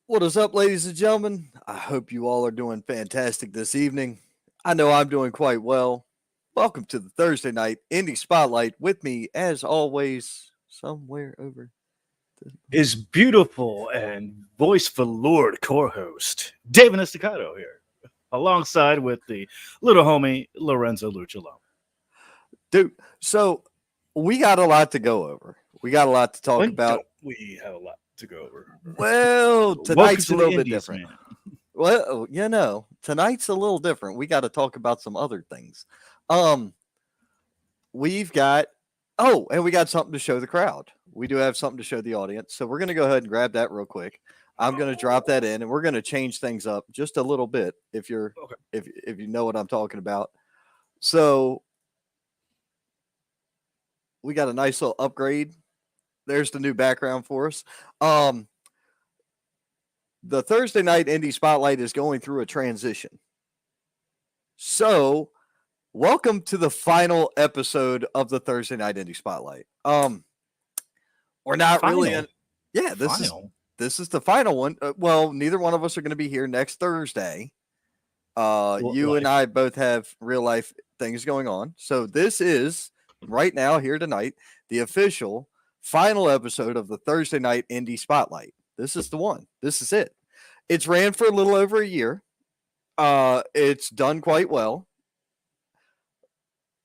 What is up, ladies and gentlemen? I hope you all are doing fantastic this evening. I know I'm doing quite well. Welcome to the Thursday night Indie Spotlight with me, as always, somewhere over. Is beautiful and voice veloured co-host David Estacado here, alongside with the little homie Lorenzo Luchello. Dude, so we got a lot to go over. We got a lot to talk When about. don't we have a lot to go over? Well, Welcome tonight's a to the little bit Indies, different. man. Well, tonight's a little different. We got to talk about some other things. Um, we've got and we got something to show the crowd. We do have something to show the audience. So we're going to go ahead and grab that real quick. I'm going to drop that in and we're going to change things up just a little bit Okay. if you know what I'm talking about. So we got a nice little upgrade. There's the new background for us. Um the Thursday night Indie Spotlight is going through a transition. So welcome to the final episode of the Thursday night Indie Spotlight. We're not really in. Final, Yeah, final. this is the final one. Well, neither one of us are going to be here next Thursday. You and Life. I both have real life things going on. So this is right now here tonight the official final episode of the Thursday night Indie Spotlight. This is the one. This is it. It's ran for a little over a year. It's done quite well.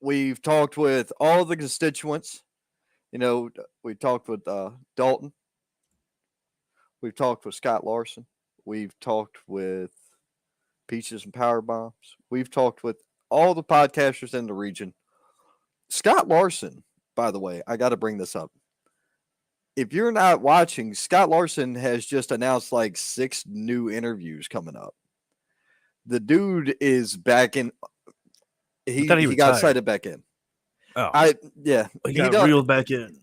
We've talked with all the constituents. You know, we talked with Dalton. We've talked with Scott Larson. We've talked with Peaches and Power Bombs. We've talked with all the podcasters in the region. Scott Larson, by the way, I got to bring this up. If you're not watching, Scott Larson has just announced like 6 new interviews coming up. The dude is back in. I thought he He got retired. cited back in. Oh, I yeah he he got done. reeled back in.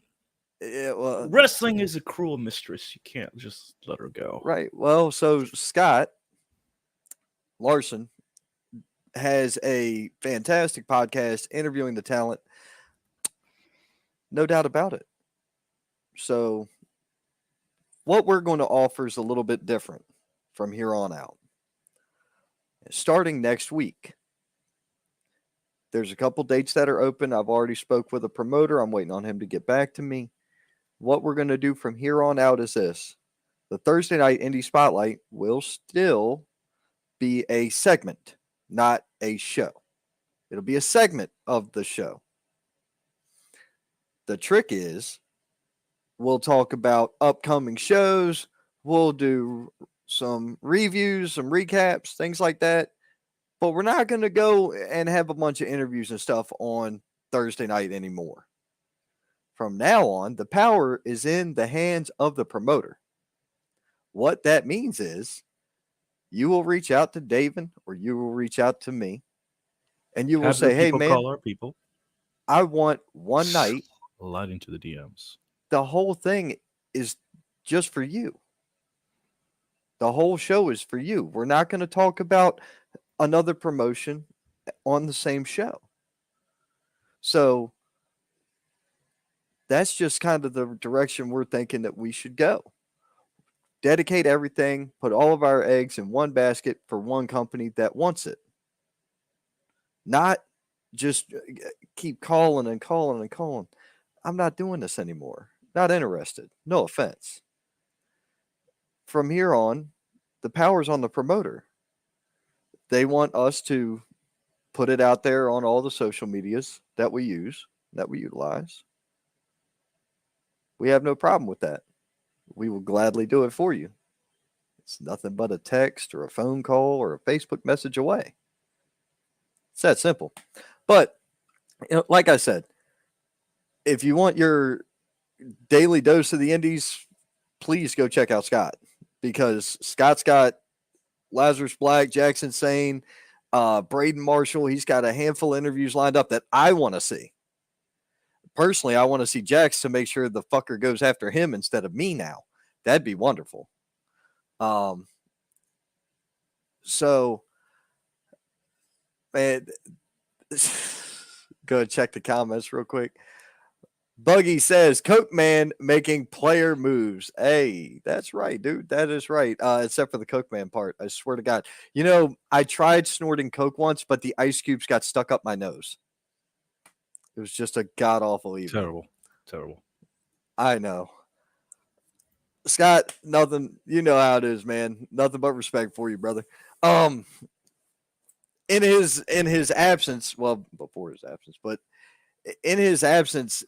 Yeah, well, Wrestling is a cruel mistress. You can't just let her go. right. Well, so Scott Larson has a fantastic podcast interviewing the talent, no doubt about it. So, what we're going to offer is a little bit different from here on out. Starting next week, there's a couple dates that are open. I've already spoke with a promoter. I'm waiting on him to get back to me. What we're going to do from here on out is this. The Thursday night Indie Spotlight will still be a segment, not a show. It'll be a segment of the show. The trick is we'll talk about upcoming shows. We'll do some reviews, some recaps, things like that. But we're not going to go and have a bunch of interviews and stuff on Thursday night anymore. From now on, the power is in the hands of the promoter. What that means is you will reach out to David or you will reach out to me and you will Have the say, hey, people man, call our people. I want one night. Slide into the DMs. The whole thing is just for you. The whole show is for you. We're not going to talk about another promotion on the same show. So that's just kind of the direction we're thinking that we should go. Dedicate everything, put all of our eggs in one basket for one company that wants it. Not just keep calling and calling and calling. I'm not doing this anymore. Not interested. No offense. From here on, the power's on the promoter. They want us to put it out there on all the social medias that we use, that we utilize. We have no problem with that. We will gladly do it for you. It's nothing but a text or a phone call or a Facebook message away. It's that simple. But, like I said, if you want your daily dose of the Indies, please go check out Scott because Scott's got Lazarus Black, Jackson Sane, Braden Marshall. He's got a handful of interviews lined up that I want to see. Personally, I want to see Jax to make sure the fucker goes after him instead of me now. That'd be wonderful. So, man, go check the comments real quick. Buggy says, Coke Man making player moves. Hey, that's right, dude. That is right. Except for the Coke Man part. I swear to God. You know, I tried snorting Coke once, but the ice cubes got stuck up my nose. It was just a god awful evening. Terrible. I know. Scott, nothing. You know how it is, man. Nothing but respect for you, brother. In his absence, well, before his absence, but in his absence,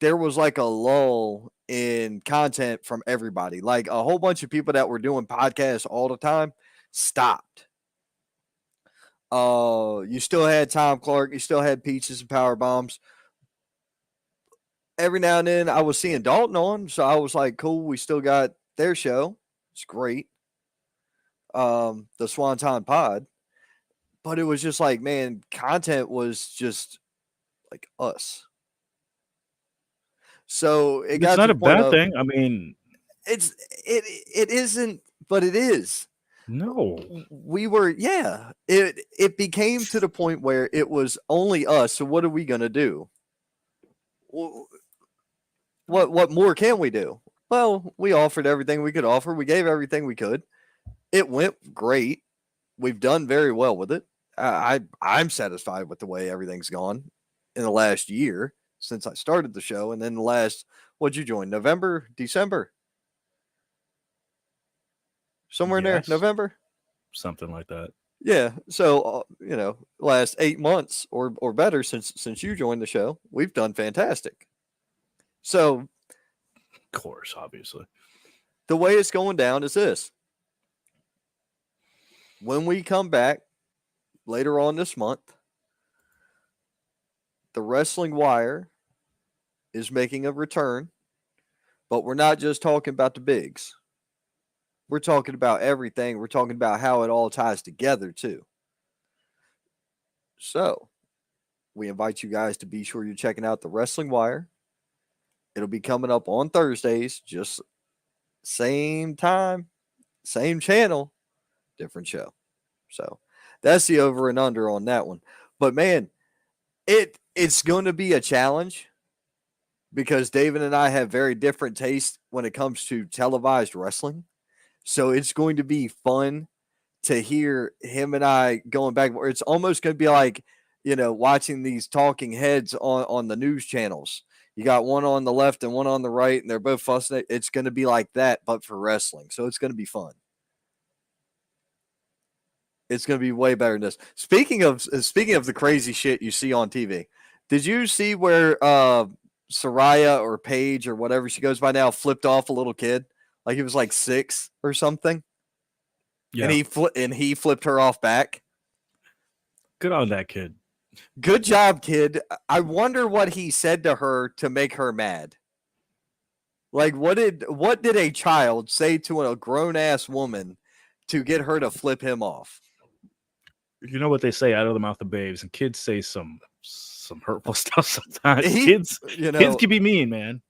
there was like a lull in content from everybody. Like a whole bunch of people that were doing podcasts all the time stopped. You still had Tom Clark, you still had Peaches and Power Bombs. Every now and then I was seeing Dalton on, so I was like, cool, we still got their show. It's great. The Swanton Pod. But it was just like, man, content was just like us. So it got It's to not the a point bad of thing. I mean, it isn't, but it is. no. We were, yeah. It became to the point where it was only us. So what are we gonna do? What more can we do? Well, we offered everything we could offer. We gave everything we could. It went great. We've done very well with it. I'm satisfied with the way everything's gone in the last year since I started the show, and then the last, what'd you join? November, December, somewhere in there, Yes. November, Something like that. yeah. So last 8 months or better since you joined the show, we've done fantastic. So Of course, obviously. the way it's going down is this: when we come back later on this month, the Wrestling Wire is making a return, but we're not just talking about the bigs. We're talking about everything. We're talking about how it all ties together, too. So, we invite you guys to be sure you're checking out the Wrestling Wire. It'll be coming up on Thursdays, just same time, same channel, different show. So, that's the over and under on that one. But man, it's going to be a challenge because David and I have very different tastes when it comes to televised wrestling. So it's going to be fun to hear him and I going back. It's almost going to be like, watching these talking heads on the news channels. You got one on the left and one on the right, and they're both fussing. It's going to be like that, but for wrestling. So it's going to be fun. It's going to be way better than this. Speaking of the crazy shit you see on TV, did you see where Soraya or Paige or whatever she goes by now flipped off a little kid? Like he was like 6 or something. Yeah. And he flipped her off back. Good on that kid. Good job, kid. I wonder what he said to her to make her mad. Like what did a child say to a grown ass woman to get her to flip him off? You know what they say out of the mouth of babes, and kids say some hurtful stuff sometimes. Kids can be mean, man.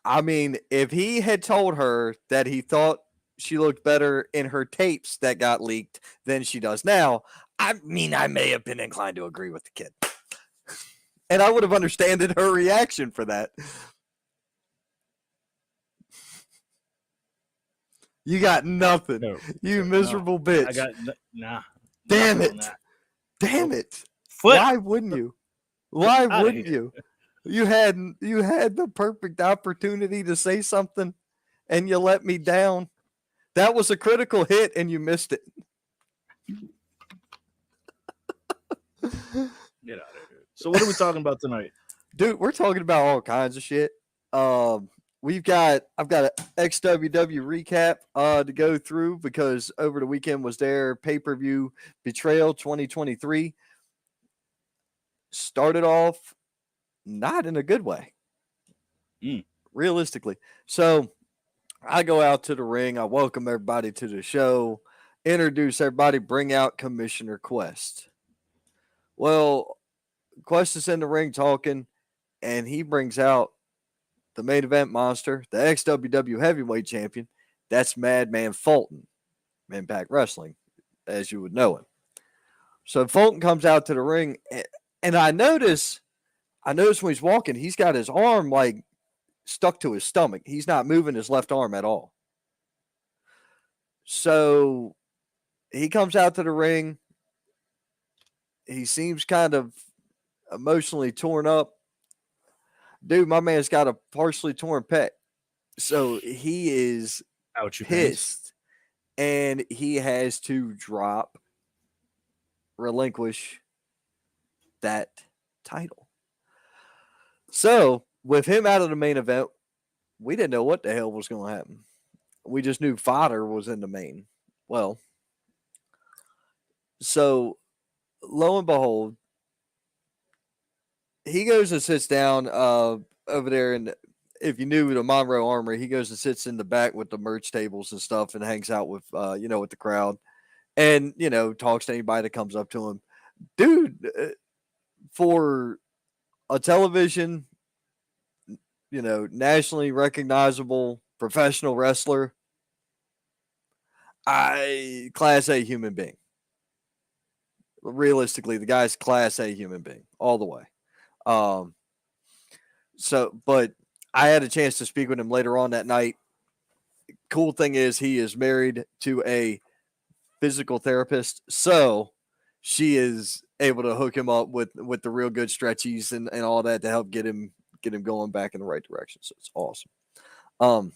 I mean, if he had told her that he thought she looked better in her tapes that got leaked than she does now, I mean, I may have been inclined to agree with the kid. And I would have understood her reaction for that. You got nothing. No, you miserable bitch. I got nah. Damn it. Damn it. Why wouldn't you? Why wouldn't you? You had the perfect opportunity to say something and you let me down. That was a critical hit and you missed it. Get out of here. So what are we talking about tonight? Dude, we're talking about all kinds of shit. I've got an XWW recap to go through because over the weekend was their pay-per-view Betrayal 2023. Started off not in a good way, realistically. So I go out to the ring. I welcome everybody to the show, introduce everybody, bring out Commissioner Quest. Well, Quest is in the ring talking, and he brings out the main event monster, the XWW heavyweight champion. That's Madman Fulton, Impact Wrestling, as you would know him. So Fulton comes out to the ring, and I notice when he's walking, he's got his arm like stuck to his stomach. He's not moving his left arm at all. So he comes out to the ring. He seems kind of emotionally torn up. Dude, my man's got a partially torn pec. So he is Ouch, you pissed. And he has to relinquish that title. So with him out of the main event, we didn't know what the hell was going to happen. We just knew Fodder was in the main. Well, so lo and behold, he goes and sits down over there. And if you knew the Monroe Armory, he goes and sits in the back with the merch tables and stuff and hangs out with, with the crowd and, talks to anybody that comes up to him. Dude, for a television, nationally recognizable professional wrestler, class A human being. Realistically, the guy's class A human being all the way. But I had a chance to speak with him later on that night. Cool thing is he is married to a physical therapist, so she is able to hook him up with the real good stretchies and all that to help get him going back in the right direction. So it's awesome.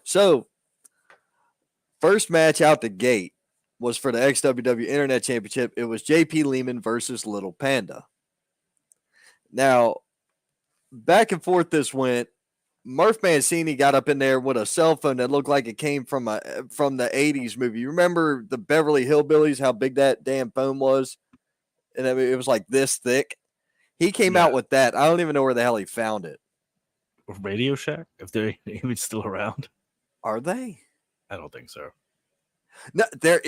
So first match out the gate was for the XWW Internet Championship. It was JP Lehman versus Little Panda. Now, back and forth this went. Murph Mancini got up in there with a cell phone that looked like it came from the 80s movie. You remember the Beverly Hillbillies, how big that damn phone was? And it was like this thick. He came out with that. I don't even know where the hell he found it. Radio Shack, if they're even still around. Are they? I don't think so. No, there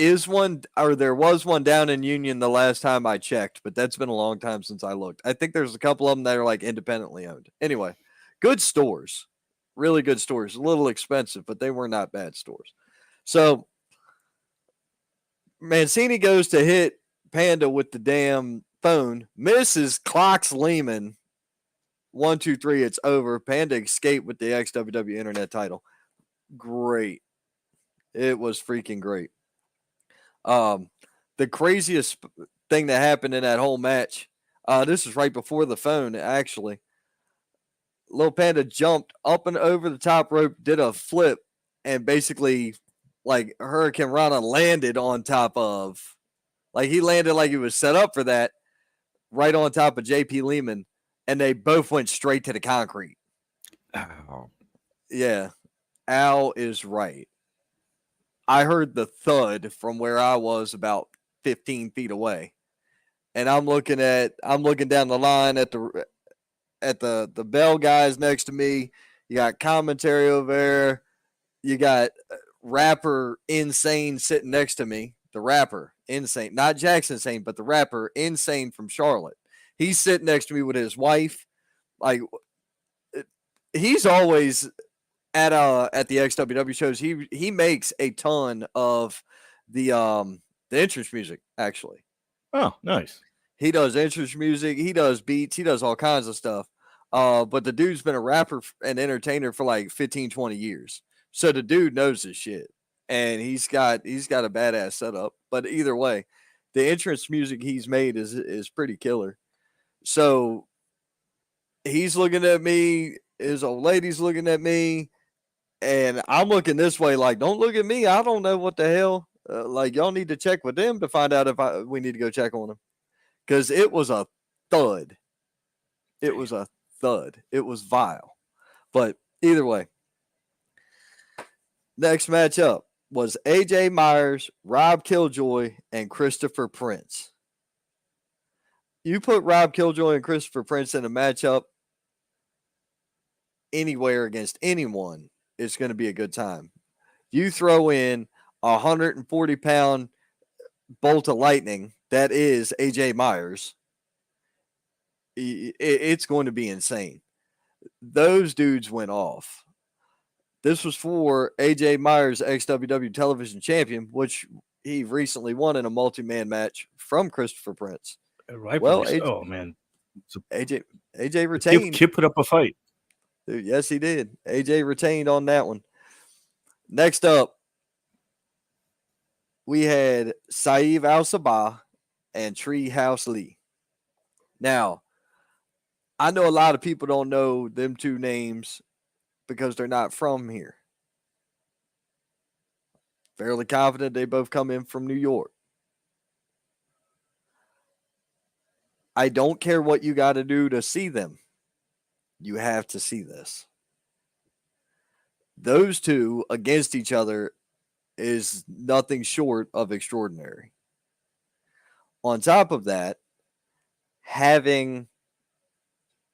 was one down in Union the last time I checked, but that's been a long time since I looked. I think there's a couple of them that are like independently owned. Anyway, good stores, really good stores. A little expensive, but they were not bad stores. So Mancini goes to hit Panda with the damn phone, misses, clocks Lehman. 1, 2, 3, it's over. Panda escaped with the XWW Internet title. Great. It was freaking great. The craziest thing that happened in that whole match, this is right before the phone, actually. Lil Panda jumped up and over the top rope, did a flip, and basically, like, Hurricane Rana landed on top of, like, he landed like he was set up for that, right on top of JP Lehman, and they both went straight to the concrete. Ow. Yeah. Al is right. I heard the thud from where I was about 15 feet away. And I'm looking down the line at the bell guys next to me. You got commentary over there. You got rapper Insane sitting next to me. The rapper Insane, not Jackson Insane, but the rapper Insane from Charlotte. He's sitting next to me with his wife. Like, he's always at the XWW shows. He makes a ton of the entrance music, actually. Oh, nice. He does entrance music, he does beats, he does all kinds of stuff. But the dude's been a rapper and entertainer for like 15, 20 years. So the dude knows his shit. And he's got a badass setup. But either way, the entrance music he's made is pretty killer. So he's looking at me, his old lady's looking at me. And I'm looking this way like, don't look at me. I don't know what the hell. Like, y'all need to check with them to find out if we need to go check on them. Because it was a thud. It was a thud. It was vile. But either way, next matchup was AJ Myers, Rob Killjoy, and Christopher Prince. You put Rob Killjoy and Christopher Prince in a matchup anywhere against anyone, it's going to be a good time. You throw in a 140-pound bolt of lightning that is AJ Myers, it's going to be insane. Those dudes went off. This was for AJ Myers, XWW television champion, which he recently won in a multi-man match from Christopher Prince. Well, AJ, oh man, AJ retained. Kid put up a fight. Dude, yes, he did. AJ retained on that one. Next up, we had Saeed Al Sabah and Treehouse Lee. Now, I know a lot of people don't know them two names because they're not from here. Fairly confident they both come in from New York. I don't care what you got to do to see them. You have to see this. Those two against each other is nothing short of extraordinary. On top of that, having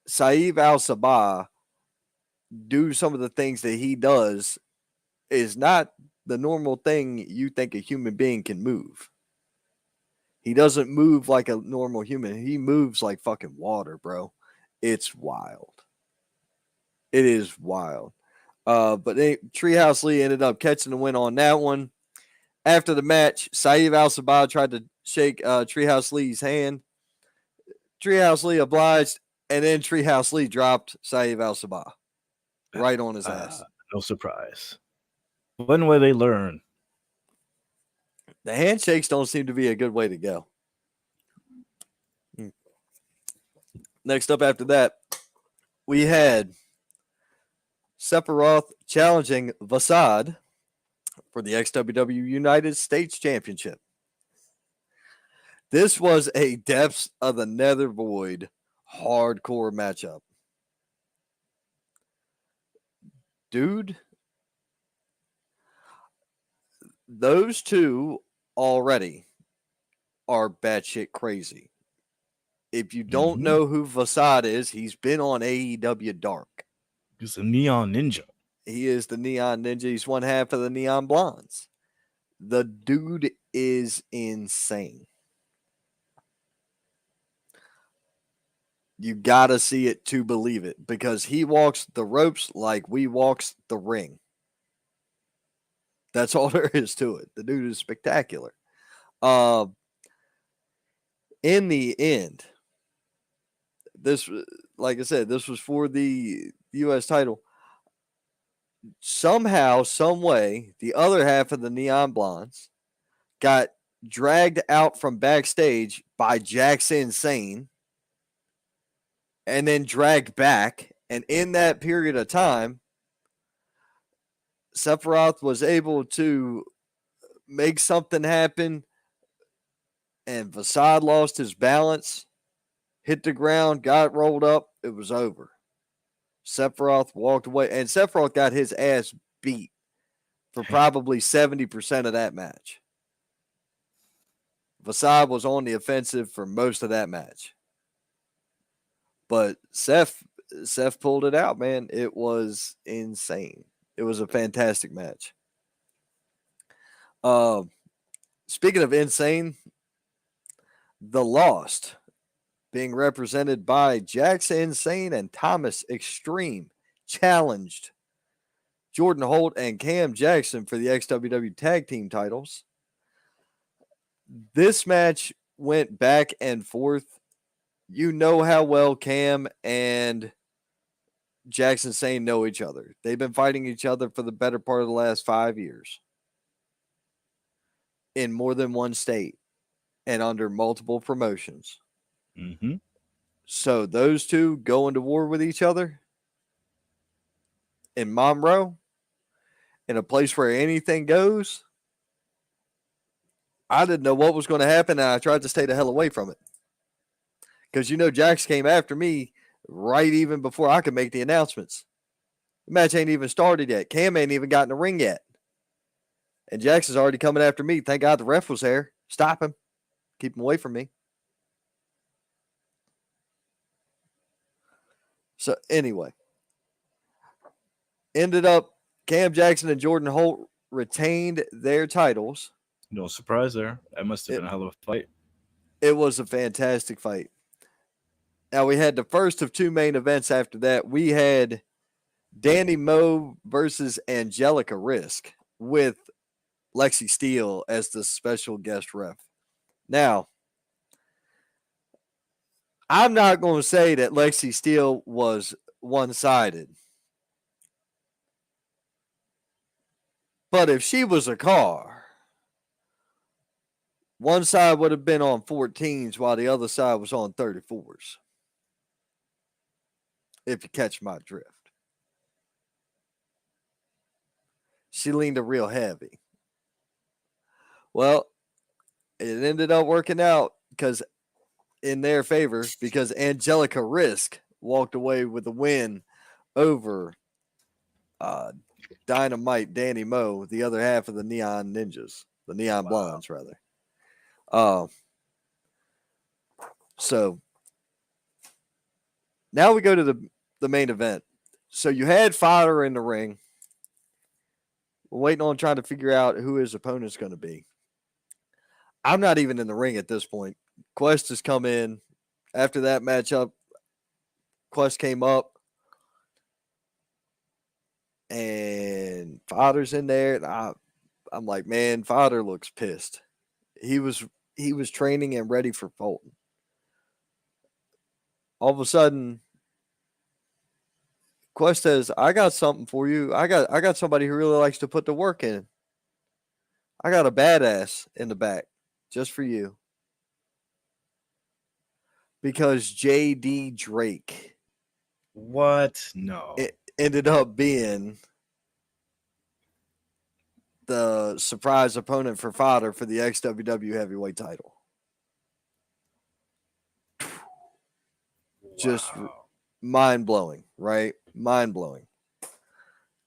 Saeed Al Sabah do some of the things that he does is not the normal thing you think a human being can move. He doesn't move like a normal human. He moves like fucking water, bro. It's wild. It is wild. But Treehouse Lee ended up catching the win on that one. After the match, Saeed Al Sabah tried to shake Treehouse Lee's hand. Treehouse Lee obliged, and then Treehouse Lee dropped Saeed Al Sabah right on his ass. No surprise. When will they learn? The handshakes don't seem to be a good way to go. Next up after that, we had Sephiroth challenging Vasad for the XWW United States Championship. This was a Depths of the Nether Void hardcore matchup. Dude, those two already are batshit crazy. If you don't know who Vasad is, he's been on AEW Dark. He's a Neon Ninja. He is the Neon Ninja. He's one half of the Neon Blondes. The dude is insane. You got to see it to believe it because he walks the ropes like we walks the ring. That's all there is to it. The dude is spectacular. In the end, this, like I said, this was for the U.S. title. Somehow, some way, the other half of the Neon Blondes got dragged out from backstage by Jax Insane and then dragged back. And in that period of time, Sephiroth was able to make something happen, and Vasad lost his balance, hit the ground, got rolled up. It was over. Sephiroth walked away, and Sephiroth got his ass beat for probably 70% of that match. Vasad was on the offensive for most of that match. But Seth pulled it out, man. It was insane. It was a fantastic match. Speaking of insane, The Lost, being represented by Jax Insane and Thomas Extreme, challenged Jordan Holt and Cam Jackson for the XWW Tag Team titles. This match went back and forth. You know how well Cam and Jax Insane know each other. They've been fighting each other for the better part of the last 5 years in more than one state and under multiple promotions. Mm-hmm. So those two go into war with each other in Monroe, in a place where anything goes. I didn't know what was going to happen, and I tried to stay the hell away from it. Because, you know, Jax came after me right even before I could make the announcements. The match ain't even started yet. Cam ain't even got in the ring yet. And Jax is already coming after me. Thank God the ref was there. Stop him. Keep him away from me. So, anyway. Ended up, Cam Jackson and Jordan Holt retained their titles. No surprise there. That must have been a hell of a fight. It was a fantastic fight. Now, we had the first of two main events after that. We had Danny Moe versus Angelica Risk with Lexi Steele as the special guest ref. Now, I'm not going to say that Lexi Steele was one-sided But if she was a car, one side would have been on 14s while the other side was on 34s. If you catch my drift. She leaned a real heavy. Well, it ended up working out because in their favor, because Angelica Risk walked away with the win over Dynamite Danny Moe, the other half of the Neon Ninjas, the Neon Blondes, rather. So now we go to the main event. So you had Fodder in the ring. We're waiting on trying to figure out who his opponent's going to be. I'm not even in the ring at this point. Quest has come in. After that matchup, Quest came up. And Fodder's in there. And I'm like, man, Fodder looks pissed. He was training and ready for Fulton. All of a sudden, Quest says, I got something for you. I got somebody who really likes to put the work in. I got a badass in the back just for you. Because J.D. Drake. What? No. It ended up being the surprise opponent for Fodder for the XWW heavyweight title. Just mind-blowing, right? Mind-blowing.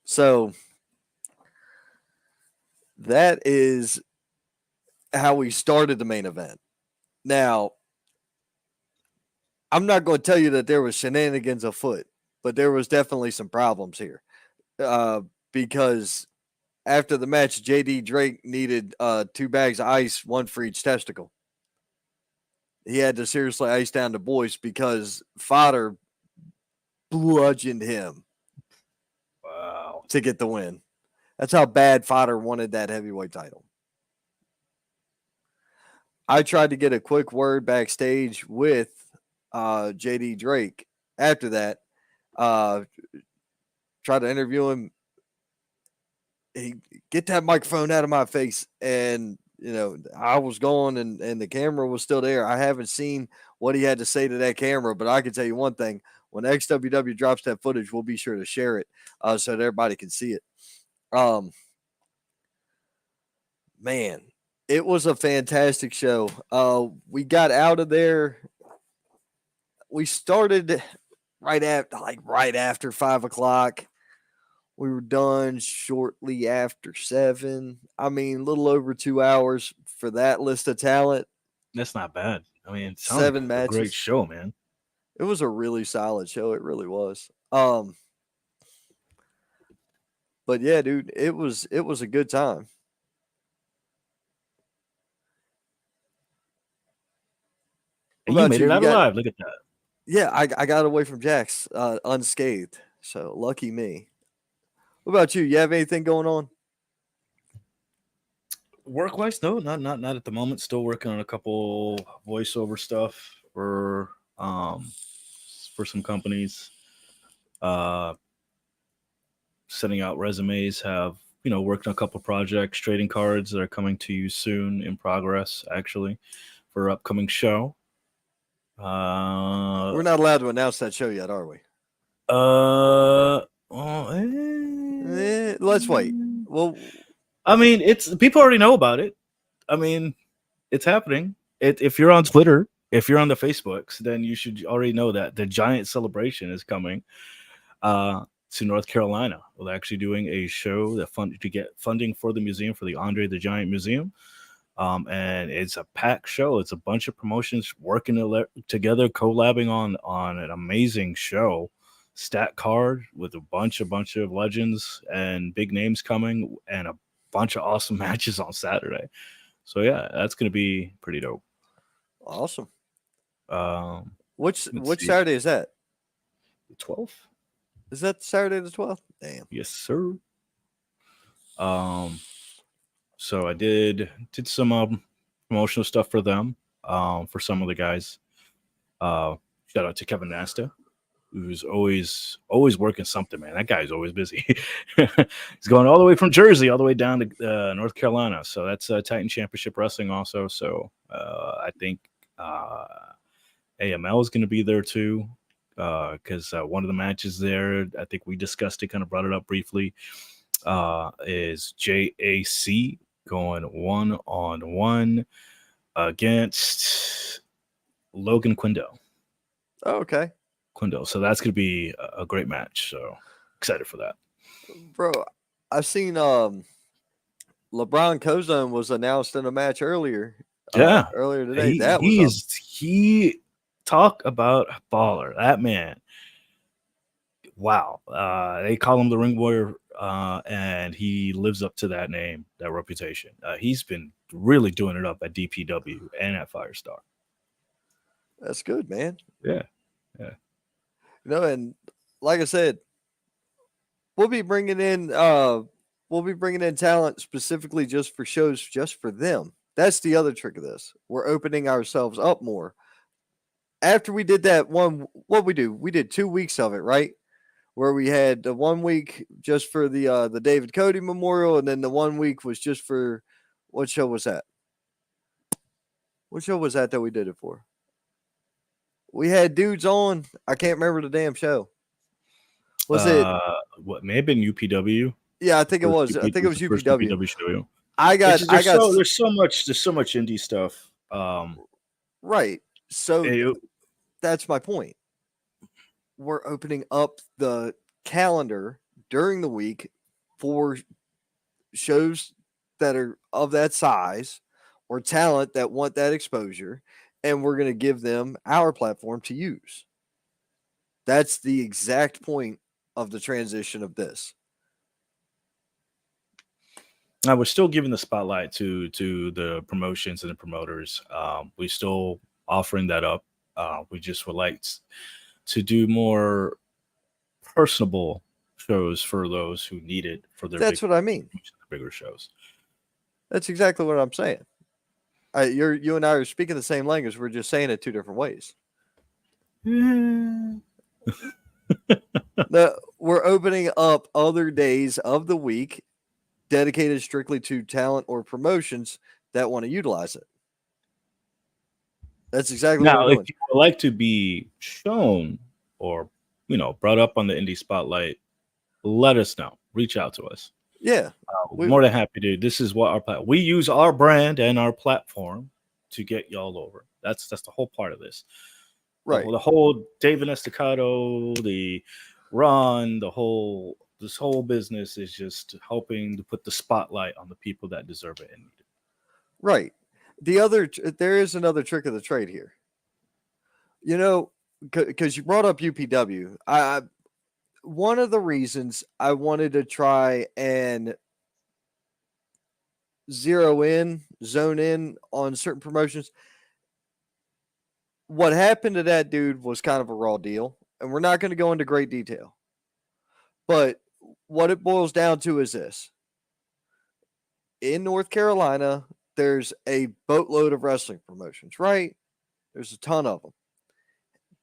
So that is how we started the main event. Now, I'm not going to tell you that there was shenanigans afoot, but there was definitely some problems here. Because after the match, J.D. Drake needed 2 bags of ice, 1 for each testicle. He had to seriously ice down the boys because Fodder bludgeoned him. Wow. To get the win. That's how bad Fodder wanted that heavyweight title. I tried to get a quick word backstage with J.D. Drake after that. Tried to interview him. He get that microphone out of my face. And, you know, I was going and the camera was still there. I haven't seen what he had to say to that camera, but I can tell you one thing. When XWW drops that footage, we'll be sure to share it so that everybody can see it. Man, it was a fantastic show. We got out of there. We started right after 5 o'clock. We were done shortly after 7. I mean, a little over 2 hours for that list of talent. That's not bad. I mean, it 7 like matches. A great show, man. It was a really solid show. It really was. But yeah, dude, it was a good time. And you made it out alive. Look at that. Yeah, I got away from Jax unscathed. So lucky me. What about you? You have anything going on? Work-wise, no, not at the moment. Still working on a couple voiceover stuff for some companies. Sending out resumes. Have worked on a couple projects, trading cards that are coming to you soon, in progress actually, for upcoming show. We're not allowed to announce that show yet, are we? Let's wait. Well, I mean, it's people already know about it. I mean, it's happening. If you're on Twitter, if you're on the Facebooks, then you should already know that the giant celebration is coming to North Carolina. We're actually doing a show to get funding for the museum, for the Andre the Giant Museum. And it's a packed show. It's a bunch of promotions working together, collabing on an amazing show. Stat card with a bunch of legends and big names coming, and a bunch of awesome matches on Saturday. So yeah, that's gonna be pretty dope. Awesome. Which Saturday is that? The 12th. Is that Saturday the 12th? Damn. Yes, sir. So I did some promotional stuff for them, for some of the guys. Shout out to Kevin Nasta, who's always working something, man. That guy's always busy. He's going all the way from Jersey all the way down to North Carolina. So that's Titan Championship Wrestling also. So I think AML is going to be there too, because one of the matches there, I think we discussed it, kind of brought it up briefly, is JAC going 1-on-1 against Logan Quindo. Oh, okay. Quindo. So that's going to be a great match. So excited for that. Bro, I've seen LeBron Cozone was announced in a match earlier. Yeah. Earlier today. He talk about a baller. That man. Wow. They call him the Ring Warrior, and he lives up to that name, that reputation. He's been really doing it up at DPW and at Firestar. That's good, man. Yeah. And like I said, we'll be bringing in talent specifically just for shows, just for them. That's the other trick of this. We're opening ourselves up more. After we did that one, what we do? We did 2 weeks of it, right? Where we had the 1 week just for the David Cody Memorial, and then the 1 week was just for, what show was that? What show was that we did it for? We had dudes on. I can't remember the damn show. Was it what may have been UPW? Yeah, I think it was. I think it was UPW. UPW show. There's so much indie stuff. Right. So that's my point. We're opening up the calendar during the week for shows that are of that size or talent that want that exposure, and we're going to give them our platform to use. That's the exact point of the transition of this. We're still giving the spotlight to the promotions and the promoters. We're still offering that up. We just would like to do more personable shows for those who need it for their. That's what I mean. Bigger shows. That's exactly what I'm saying. You and I are speaking the same language. We're just saying it two different ways. No, we're opening up other days of the week dedicated strictly to talent or promotions that want to utilize it. That's exactly what we're doing. If you would like to be shown or, brought up on the indie spotlight, let us know. Reach out to us. Yeah. We're more than happy to. This is what we use our brand and our platform to get y'all over. That's the whole part of this. Right. The whole David Estacado, the Ron, this whole business is just helping to put the spotlight on the people that deserve it and need it. Right. There is another trick of the trade here. Because you brought up UPW. One of the reasons I wanted to try and zone in on certain promotions. What happened to that dude was kind of a raw deal, and we're not going to go into great detail. But what it boils down to is this. In North Carolina, there's a boatload of wrestling promotions, right? There's a ton of them.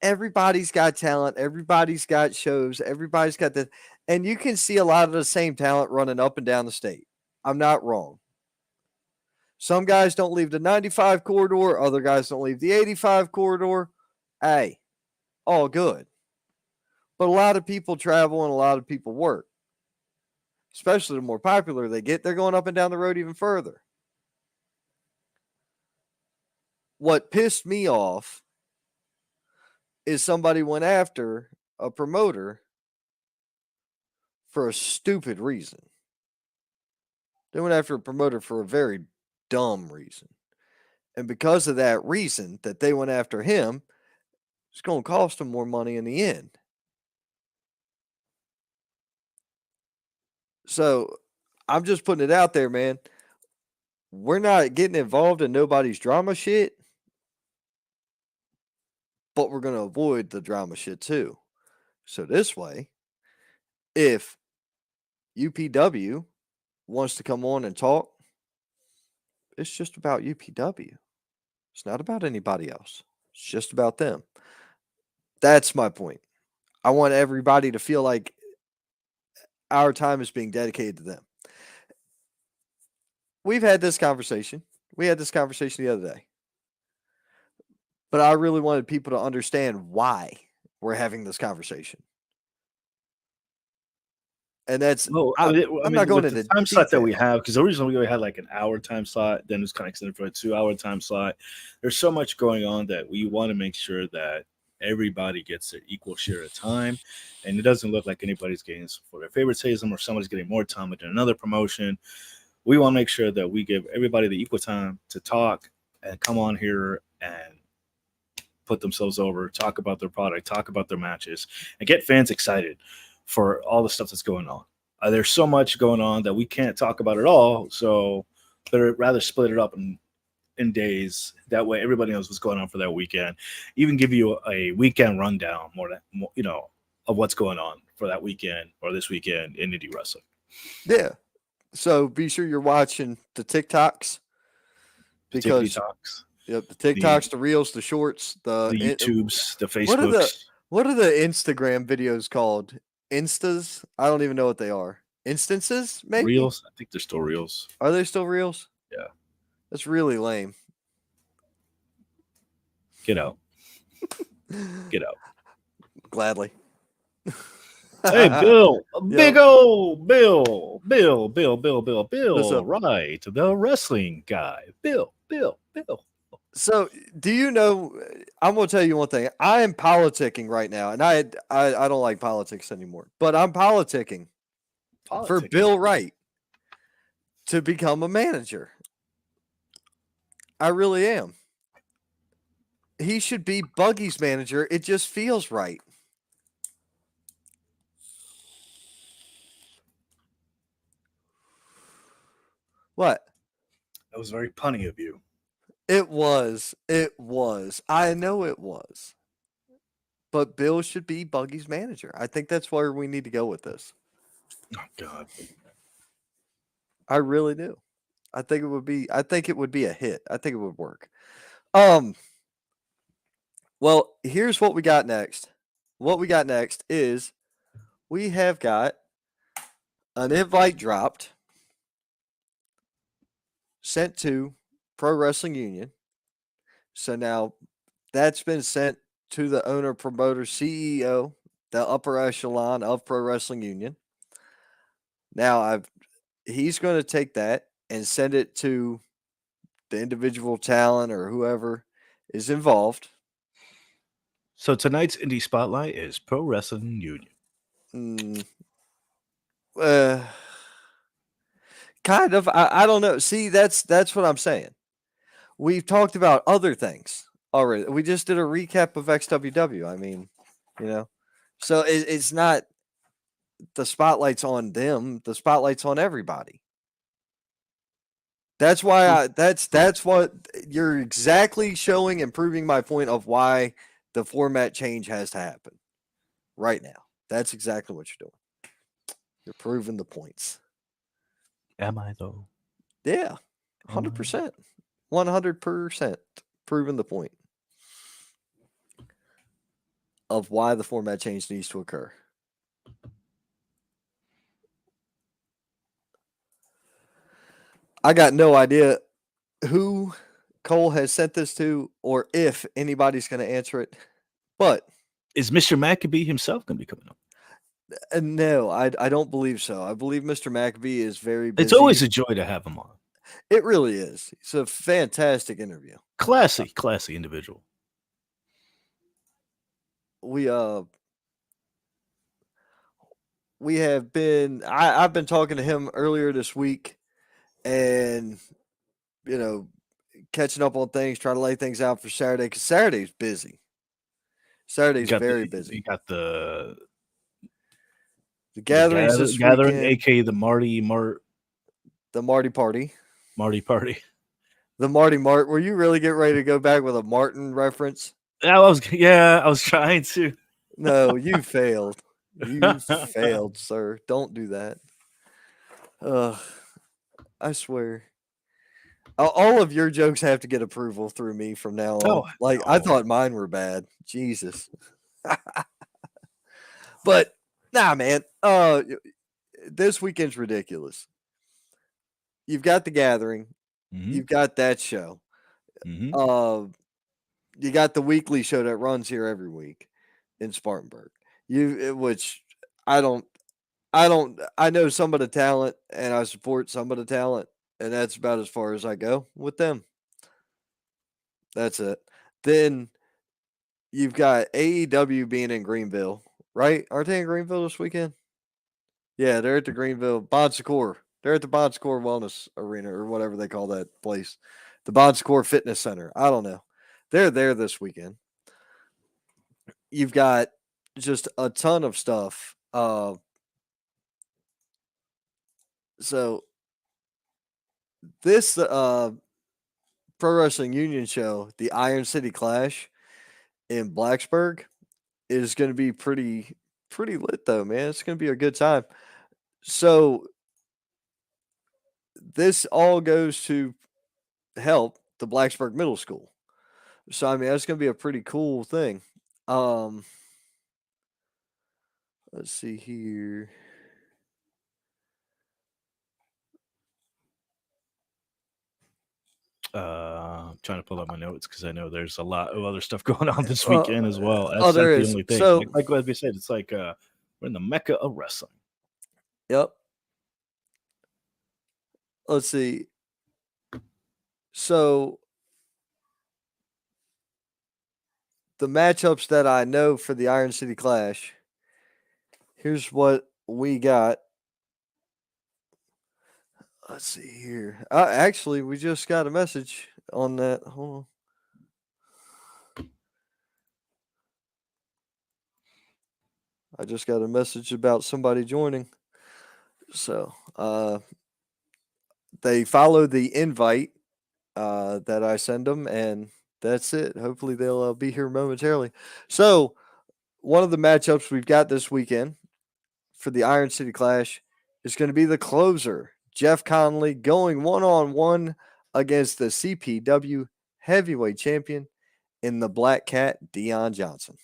Everybody's got talent. Everybody's got shows. Everybody's got that. And you can see a lot of the same talent running up and down the state. I'm not wrong. Some guys don't leave the 95 corridor. Other guys don't leave the 85 corridor. Hey, all good. But a lot of people travel and a lot of people work. Especially the more popular they get, they're going up and down the road even further. What pissed me off is somebody went after a promoter for a stupid reason. They went after a promoter for a very dumb reason. And because of that reason that they went after him, it's going to cost them more money in the end. So I'm just putting it out there, man. We're not getting involved in nobody's drama shit, but we're going to avoid the drama shit too. So this way, if UPW wants to come on and talk, it's just about UPW. It's not about anybody else. It's just about them. That's my point. I want everybody to feel like our time is being dedicated to them. We've had this conversation. We had this conversation the other day. But I really wanted people to understand why we're having this conversation. And that's I'm not going with into the time slot that we detail. have, because originally we had like an hour time slot, then it was kind of extended for a 2-hour time slot. There's so much going on that we want to make sure that everybody gets their equal share of time, and it doesn't look like anybody's getting for their favoritism or somebody's getting more time with another promotion. We want to make sure that we give everybody the equal time to talk and come on here and put themselves over, talk about their product, talk about their matches, and get fans excited for all the stuff that's going on. There's so much going on that we can't talk about it all, so better rather split it up in days. That way, everybody knows what's going on for that weekend. Even give you a weekend rundown, more of what's going on for that weekend or this weekend in indie wrestling. Yeah. So be sure you're watching the TikToks, because TikToks, the TikToks, the reels, the shorts, the YouTubes, the Facebooks. What are the Instagram videos called? Instas? I don't even know what they are. Instances, maybe? Reels? I think they're still reels. Are they still reels? Yeah. That's really lame. Get out. Get out. Gladly. Hey, Bill. Big old Bill. What's up? Right. The wrestling guy. Bill. So, do you know, I'm going to tell you one thing. I am politicking right now, and I don't like politics anymore, but I'm politicking for Bill Wright to become a manager. I really am. He should be Buggy's manager. It just feels right. What? That was very punny of you. It was. I know it was. But Bill should be Buggy's manager. I think that's where we need to go with this. Oh God. I really do. I think it would be a hit. I think it would work. Well, here's what we got next. What we got next is we have got an invite dropped, sent to Pro Wrestling Union. So now that's been sent to the owner, promoter, CEO, the upper echelon of Pro Wrestling Union. Now he's going to take that and send it to the individual talent or whoever is involved. So tonight's indie spotlight is Pro Wrestling Union. Kind of. I don't know. See, that's what I'm saying. We've talked about other things already. We just did a recap of XWW. I mean, so it's not the spotlight's on them. The spotlight's on everybody. That's why that's what you're exactly showing and proving my point of why the format change has to happen right now. That's exactly what you're doing. You're proving the points. Am I though? Yeah, 100%. 100% proving the point of why the format change needs to occur. I got no idea who Cole has sent this to or if anybody's going to answer it. But is Mr. Maccabee himself going to be coming up? No, I don't believe so. I believe Mr. Maccabee is very busy. It's always a joy to have him on. It really is. It's a fantastic interview. Classy individual. We have been I've been talking to him earlier this week and catching up on things, trying to lay things out for Saturday, because Saturday's busy. Saturday's very busy. You got the gathering, aka the Marty Party. The Marty Mart. Were you really getting ready to go back with a Martin reference? I was trying to. No, you failed. You failed, sir. Don't do that. I swear. All of your jokes have to get approval through me from now on. I thought mine were bad. Jesus. But nah, man. This weekend's ridiculous. You've got the gathering. You've got that show. Mm-hmm. You got the weekly show that runs here every week in Spartanburg. Which I don't. I know some of the talent, and I support some of the talent, and that's about as far as I go with them. That's it. Then you've got AEW being in Greenville, right? Aren't they in Greenville this weekend? Yeah, they're at the Greenville Bon Secours. They're at the Bon Secours Wellness Arena or whatever they call that place. The Bon Secours Fitness Center. I don't know. They're there this weekend. You've got just a ton of stuff. So this Pro Wrestling Union show, the Iron City Clash in Blacksburg, is going to be pretty lit though, man. It's going to be a good time. So this all goes to help the Blacksburg Middle School. So I mean that's going to be a pretty cool thing. Let's see here. I'm trying to pull up my notes because I know there's a lot of other stuff going on this weekend as well. That's there the is. only thing. So, like we said, it's like we're in the mecca of wrestling. Yep. Let's see. So the matchups that I know for the Iron City Clash. Here's what we got. Let's see here. Actually, we just got a message on that. Hold on. I just got a message about somebody joining. So, they follow the invite that I send them, and that's it. Hopefully, they'll be here momentarily. So, one of the matchups we've got this weekend for the Iron City Clash is going to be the closer, Jeff Conley, going one-on-one against the CPW heavyweight champion in the Black Cat, Dion Johnson.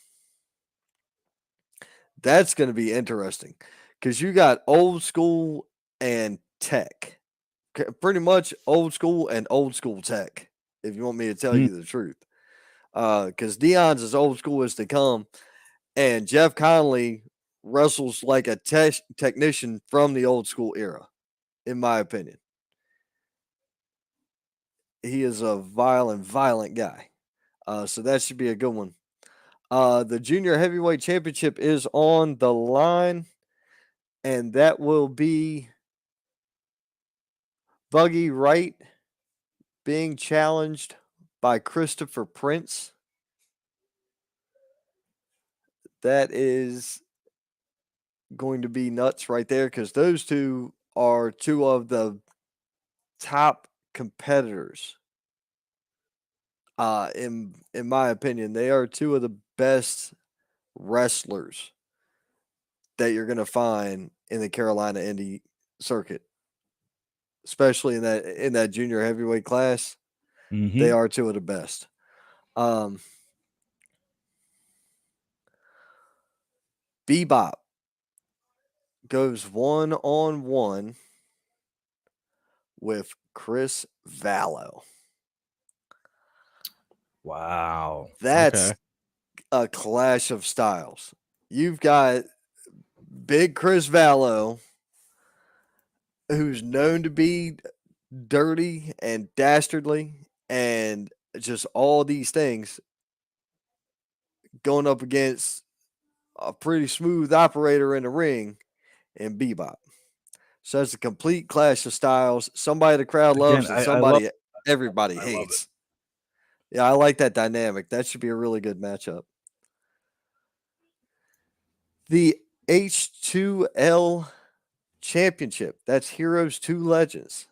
That's going to be interesting because you got old school and tech. Pretty much old school and old school tech, if you want me to tell you the truth. Because Dion's as old school as they come, and Jeff Conley wrestles like a technician from the old school era, in my opinion. He is a violent guy. So that should be a good one. The junior heavyweight championship is on the line, and that will be Buggy Wright being challenged by Christopher Prince. That is going to be nuts right there because those two are two of the top competitors. In my opinion, they are two of the best wrestlers that you're going to find in the Carolina indie circuit, especially in that junior heavyweight class. Mm-hmm. They are two of the best. Bebop goes one-on-one with Chris Vallow. Wow. That's a clash of styles. You've got big Chris Vallow, who's known to be dirty and dastardly and just all these things, going up against a pretty smooth operator in the ring in Bebop. So that's a complete clash of styles. Somebody the crowd loves and somebody everybody hates. Yeah, I like that dynamic. That should be a really good matchup. The H2L Championship. That's Heroes 2 Legends.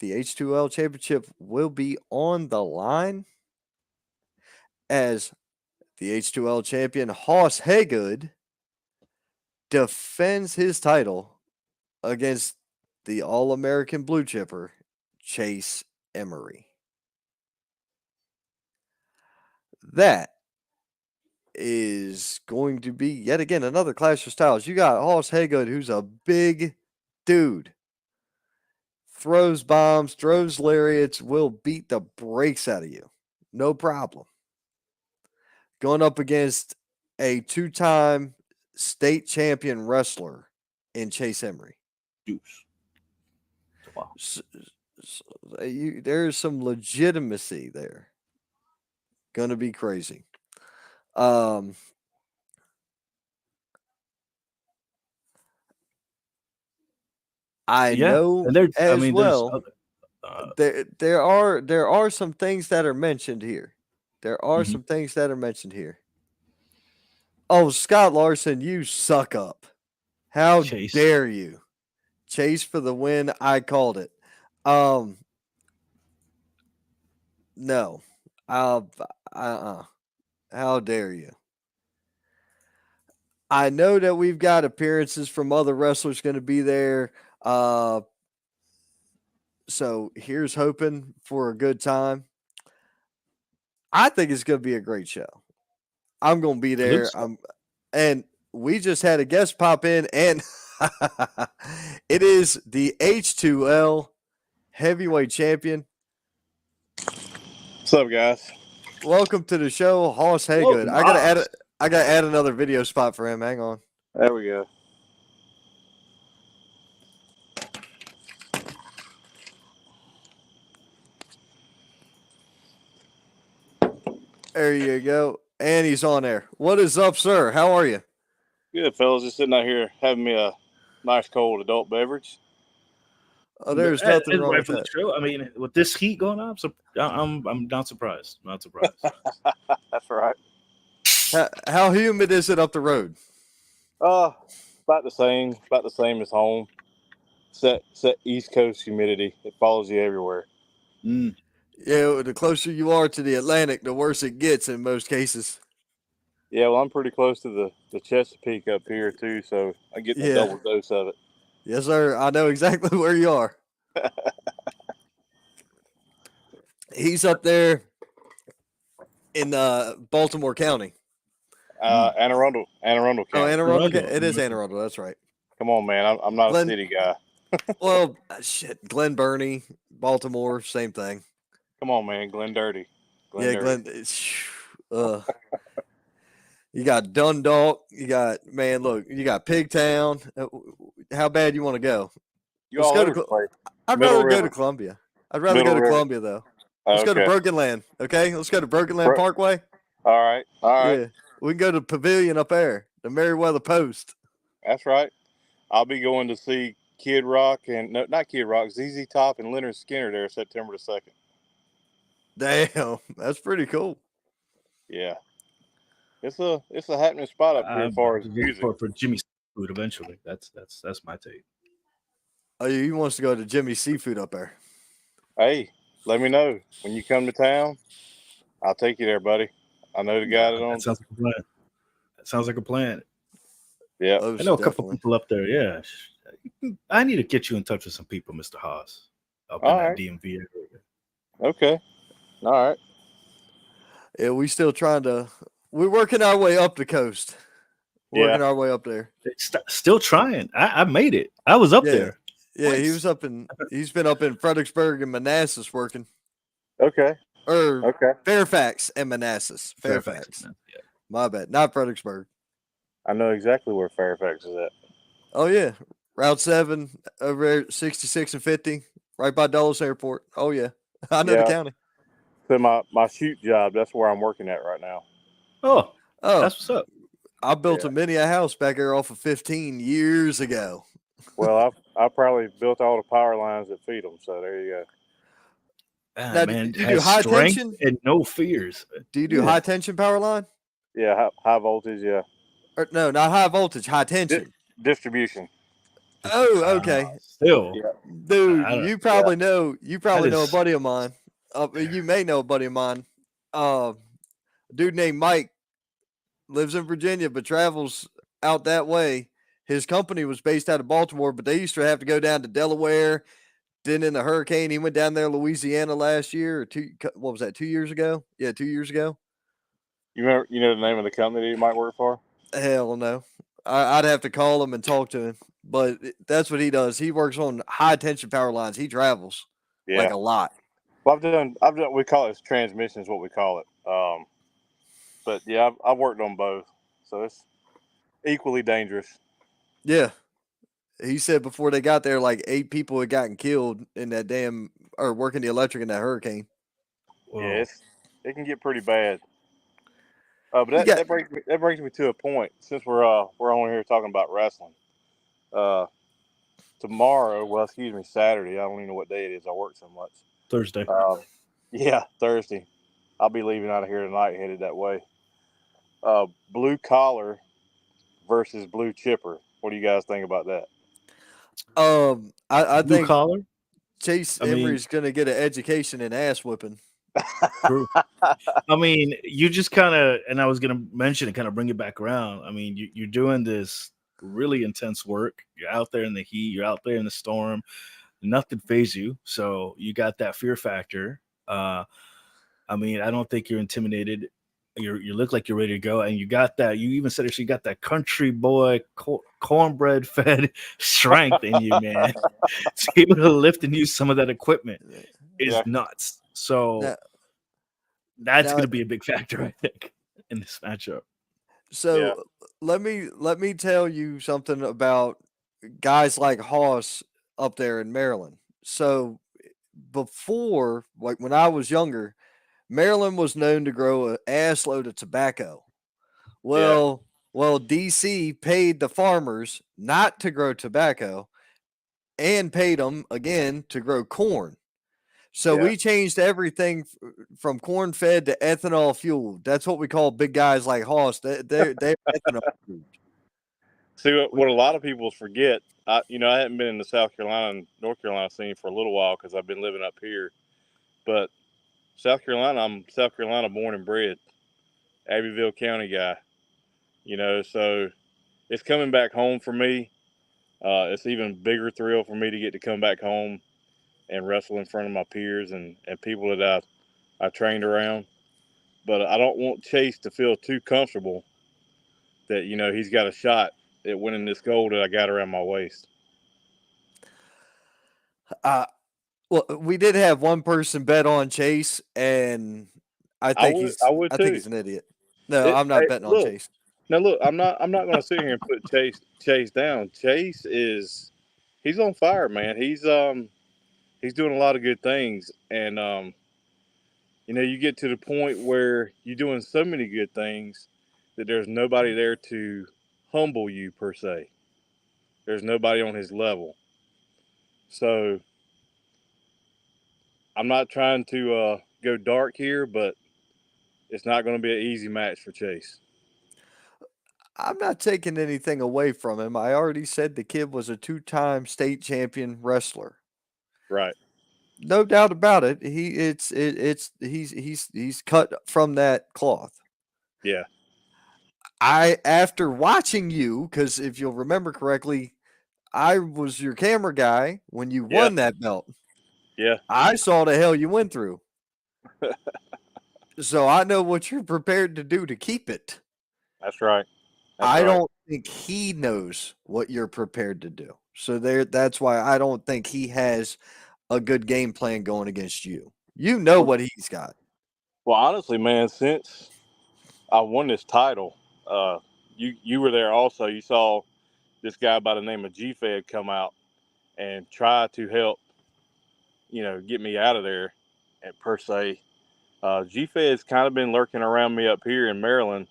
The H2L Championship will be on the line as the H2L champion Hoss Haygood defends his title against the All-American Blue Chipper Chase Emery. That is going to be yet again another clash of styles. You got Hoss Haygood, who's a big dude, throws bombs, throws lariats, will beat the brakes out of you, no problem. Going up against a 2-time state champion wrestler in Chase Emery. Deuce. Wow. There's some legitimacy there. Going to be crazy. I know as well. There are some things that are mentioned here. Oh, Scott Larson, you suck up. How dare you? Chase for the win. I called it. No. How dare you? I know that we've got appearances from other wrestlers going to be there. So here's hoping for a good time. I think it's going to be a great show. I'm going to be there. And we just had a guest pop in, and it is the H2L heavyweight champion. What's up, guys? Welcome to the show, Hoss Haygood. I gotta add another video spot for him. Hang on. There we go. There you go. And he's on there. What is up, sir? How are you? Good, fellas. Just sitting out here having me a nice cold adult beverage. Oh, there's nothing wrong with that. I mean, with this heat going on, I'm not surprised. Not surprised. That's right. How humid is it up the road? About the same as home. Set East Coast humidity. It follows you everywhere. Yeah, the closer you are to the Atlantic, the worse it gets in most cases. Yeah, well, I'm pretty close to the Chesapeake up here too, so I get the double dose of it. Yes, sir. I know exactly where you are. He's up there in Baltimore County. Anne Arundel County. Oh, Anne Arundel. It is Anne Arundel. That's right. Come on, man. I'm not a city guy. Well, shit. Glen Burnie, Baltimore, same thing. Come on, man. Glen Dirty. Glen. You got Dundalk. You got Pigtown. How bad you want to go? I'd rather go to Columbia. I'd rather go to Columbia, though. Let's go to Broken Land, okay? Let's go to Broken Land Parkway. All right. Yeah, we can go to Pavilion up there, the Meriwether Post. That's right. I'll be going to see Kid Rock not Kid Rock, ZZ Top and Leonard Skinner there September the 2nd. Damn, that's pretty cool. Yeah. It's a happening spot up here as far as music. For Jimmy Seafood eventually. That's my take. Oh, he wants to go to Jimmy Seafood up there. Hey, let me know when you come to town. I'll take you there, buddy. I know the guy that owns. That sounds like a plan. That sounds like a plan. Yeah, I know a couple people up there. Yeah, I need to get you in touch with some people, Mr. Haas, up in that DMV area. Okay. All right. Yeah, we still trying to. We're working our way up the coast. Working our way up there. Still trying. I made it. I was up there. Yeah, he's been up in Fredericksburg and Manassas working. Okay. Fairfax and Manassas. Fairfax. Yeah. My bad. Not Fredericksburg. I know exactly where Fairfax is at. Oh, yeah. Route 7 over there, 66 and 50, right by Dulles Airport. Oh, yeah. I know the county. So my shoot job, that's where I'm working at right now. Oh, that's what's up. I built a house back there off of 15 years ago. Well, I probably built all the power lines that feed them. So there you go. Now, man, do you do high tension and no fears? Do you do high tension power line? Yeah, high voltage. Yeah. Or, no, not high voltage. High tension. Distribution. Oh, okay. Still, dude, you probably know. You probably know a buddy of mine. You may know a buddy of mine. A dude named Mike lives in Virginia but travels out that way. His company was based out of Baltimore, but they used to have to go down to Delaware. Then in the hurricane, he went down there, Louisiana last year, or 2 years ago? Yeah, 2 years ago. You remember? You know the name of the company that he might work for? Hell no. I'd have to call him and talk to him. But that's what he does. He works on high tension power lines. He travels like Yeah. a lot. Well, I've done. We call it transmission is what we call it. But yeah, I've worked on both, so it's equally dangerous. Yeah. He said before they got there, like 8 people had gotten killed in that or working the electric in that hurricane. Whoa. Yeah, it can get pretty bad. But You got that brings me to a point. Since we're on here talking about wrestling, tomorrow, well, excuse me, Saturday. I don't even know what day it is. I work so much. Thursday. Yeah, Thursday. I'll be leaving out of here tonight, headed that way. Blue collar versus blue chipper. What do you guys think about that? I Blue think collar. Chase I mean- Emery's gonna get an education in ass whipping. True. I mean, you just kind of, and I was going to mention it, kind of bring it back around. I mean, you're doing this really intense work. You're out there in the heat. You're out there in the storm. Nothing phases you. So you got that fear factor. I mean, I don't think you're intimidated. You look like you're ready to go, and you got that. You even said it. So you got that country boy, cornbread fed strength in you, man. To be able to lift and use some of that equipment is Yeah. nuts. So Now- that's now- going to be a big factor, I think, in this matchup. So Yeah. let me tell you something about guys like Hoss up there in Maryland. So before, like when I was younger, Maryland was known to grow an ass load of tobacco. Well, DC paid the farmers not to grow tobacco and paid them again to grow corn. So Yeah. we changed everything from corn fed to ethanol fueled. That's what we call big guys like Hoss. They're ethanol fueled. See what a lot of people forget. I hadn't been in the South Carolina and North Carolina scene for a little while because I've been living up here. But South Carolina, I'm South Carolina born and bred, Abbeville County guy. So it's coming back home for me. It's even bigger thrill for me to get to come back home and wrestle in front of my peers and people that I trained around. But I don't want Chase to feel too comfortable that he's got a shot at winning this gold that I got around my waist. Well, we did have one person bet on Chase, and I think I would I think too. he's an idiot. No, I'm not betting on Chase. Now look, I'm not going to sit here and put Chase down. Chase he's on fire, man. He's doing a lot of good things, and you get to the point where you're doing so many good things that there's nobody there to humble you per se. There's nobody on his level. So I'm not trying to go dark here, but it's not going to be an easy match for Chase. I'm not taking anything away from him. I already said the kid was a 2-time state champion wrestler. Right. No doubt about it. He's cut from that cloth. Yeah. After watching you, because if you'll remember correctly, I was your camera guy when you won that belt. Yeah. I saw the hell you went through. So I know what you're prepared to do to keep it. That's right. I don't think he knows what you're prepared to do. So that's why I don't think he has a good game plan going against you. You know what he's got. Well, honestly, man, since I won this title, you were there also. You saw this guy by the name of G-Fed come out and try to help, get me out of there, per se. G-Fed's kind of been lurking around me up here in Maryland,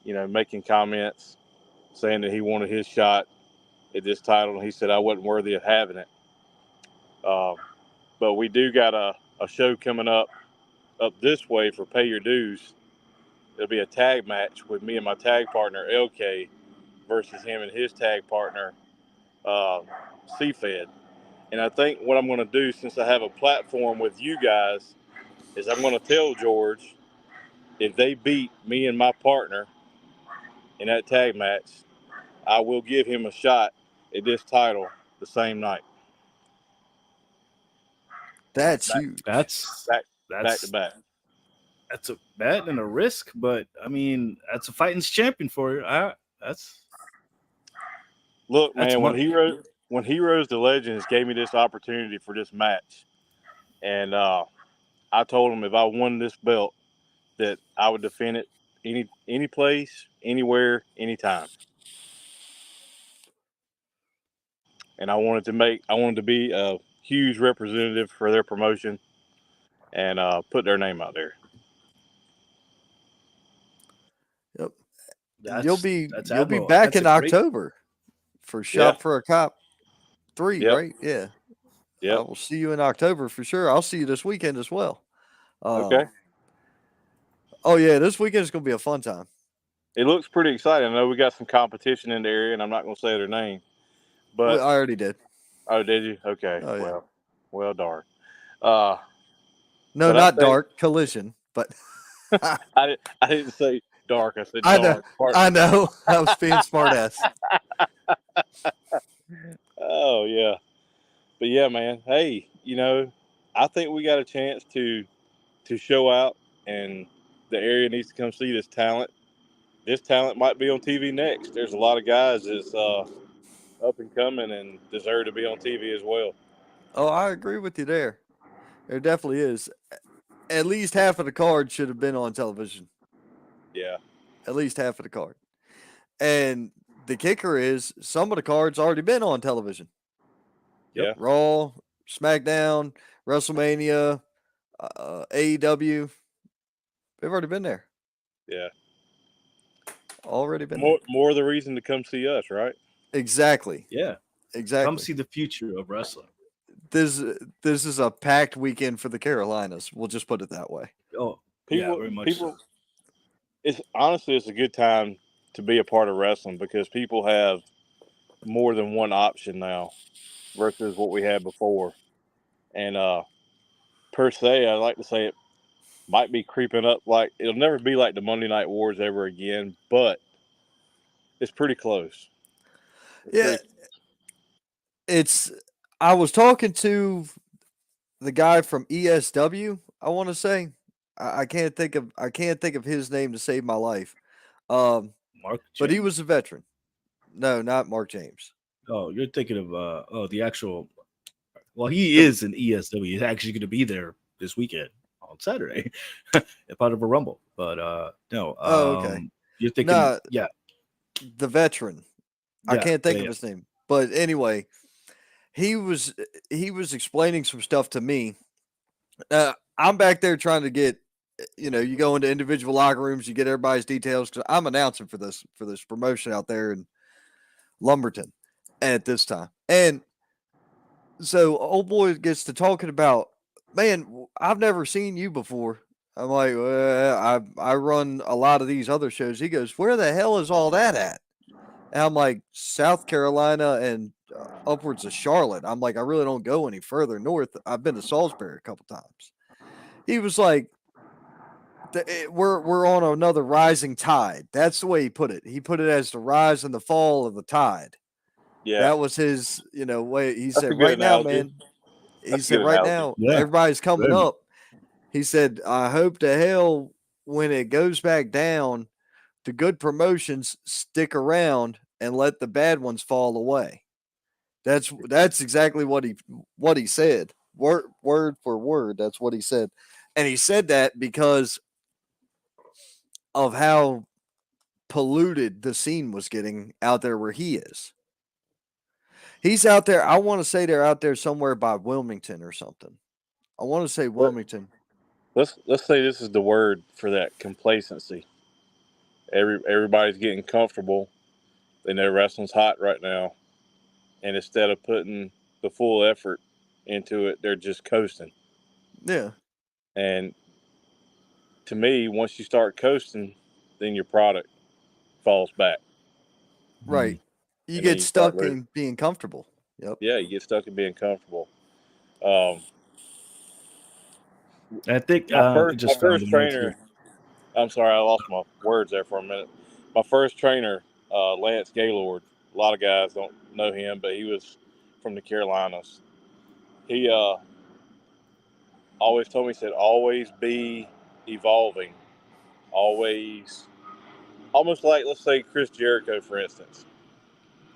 making comments, saying that he wanted his shot at this title, and he said I wasn't worthy of having it. But we do got a show coming up this way for Pay Your Dues. It'll be a tag match with me and my tag partner LK versus him and his tag partner C-Fed. And I think what I'm going to do, since I have a platform with you guys, is I'm going to tell George if they beat me and my partner in that tag match, I will give him a shot at this title the same night. That's huge. That's Back to back. that's a bet and a risk, but I mean, that's a fighting champion for you. Look, That's man, money. when Heroes to Legends gave me this opportunity for this match, and I told them if I won this belt, that I would defend it any place, anywhere, anytime. And I wanted to be a huge representative for their promotion and put their name out there. Yep. That's You'll be admirable. back That's in a great. October for Shop for a Cop 3, Yep. right? Yeah. I Yep. will see you in October for sure. I'll see you this weekend as well. Okay. Oh yeah, this weekend is going to be a fun time. It looks pretty exciting. I know we got some competition in the area, and I'm not going to say their name, but I already did. Oh, did you? Okay. Oh, yeah. Well, darn. No, but not Dark Collision, but I didn't say dark. I said I know. dark. I know. I was being smart ass. Oh yeah, but yeah, man. Hey, I think we got a chance to show out, and the area needs to come see this talent. This talent might be on TV next. There's a lot of guys that's up and coming and deserve to be on TV as well. Oh, I agree with you there. There definitely is. At least half of the card should have been on television. Yeah. At least half of the card. And the kicker is some of the cards already been on television. Yep. Raw, SmackDown, WrestleMania, AEW. They've already been there. Yeah. Already been there. More the reason to come see us, right? Exactly. Yeah. Exactly. Come see the future of wrestling. This is a packed weekend for the Carolinas. We'll just put it that way. Oh, yeah, very much so. It's a good time to be a part of wrestling because people have more than one option now versus what we had before. And per se, I like to say it might be creeping up. Like it'll never be like the Monday Night Wars ever again, but it's pretty close. I was talking to the guy from ESW, I want to say. I can't think of his name to save my life. Mark James. But he was a veteran. No, not Mark James. Oh, you're thinking of the actual. Well, he is an ESW. He's actually going to be there this weekend on Saturday, part of a Rumble. But no. Okay. You're thinking, the veteran. I can't think of his name, but anyway, he was explaining some stuff to me. I'm back there trying to get, you go into individual locker rooms, you get everybody's details because I'm announcing for this promotion out there in Lumberton at this time. And so old boy gets to talking about, man, I've never seen you before. I'm like, well, I run a lot of these other shows. He goes, where the hell is all that at? And I'm like, South Carolina and upwards of Charlotte. I'm like, I really don't go any further north. I've been to Salisbury a couple times. He was like, we're on another rising tide. That's the way he put it. He put it as the rise and the fall of the tide. Yeah. That was his, way. He said, right now, man. He said, right now, everybody's coming up. He said, I hope to hell when it goes back down, the good promotions stick around and let the bad ones fall away. That's exactly what he said. Word for word. That's what he said. And he said that because of how polluted the scene was getting out there where he is. He's out there. I want to say they're out there somewhere by Wilmington or something. I want to say Wilmington. Let's say this is the word for that: complacency. Everybody's getting comfortable. They know wrestling's hot right now, and instead of putting the full effort into it, they're just coasting. Yeah. And to me, once you start coasting, then your product falls back. Right. You get stuck in being comfortable. Yep. Yeah, you get stuck in being comfortable. I think my first trainer. I'm sorry, I lost my words there for a minute. My first trainer, Lance Gaylord. A lot of guys don't know him, but he was from the Carolinas. He always told me, he said, always be evolving, always, almost like, let's say, Chris Jericho, for instance.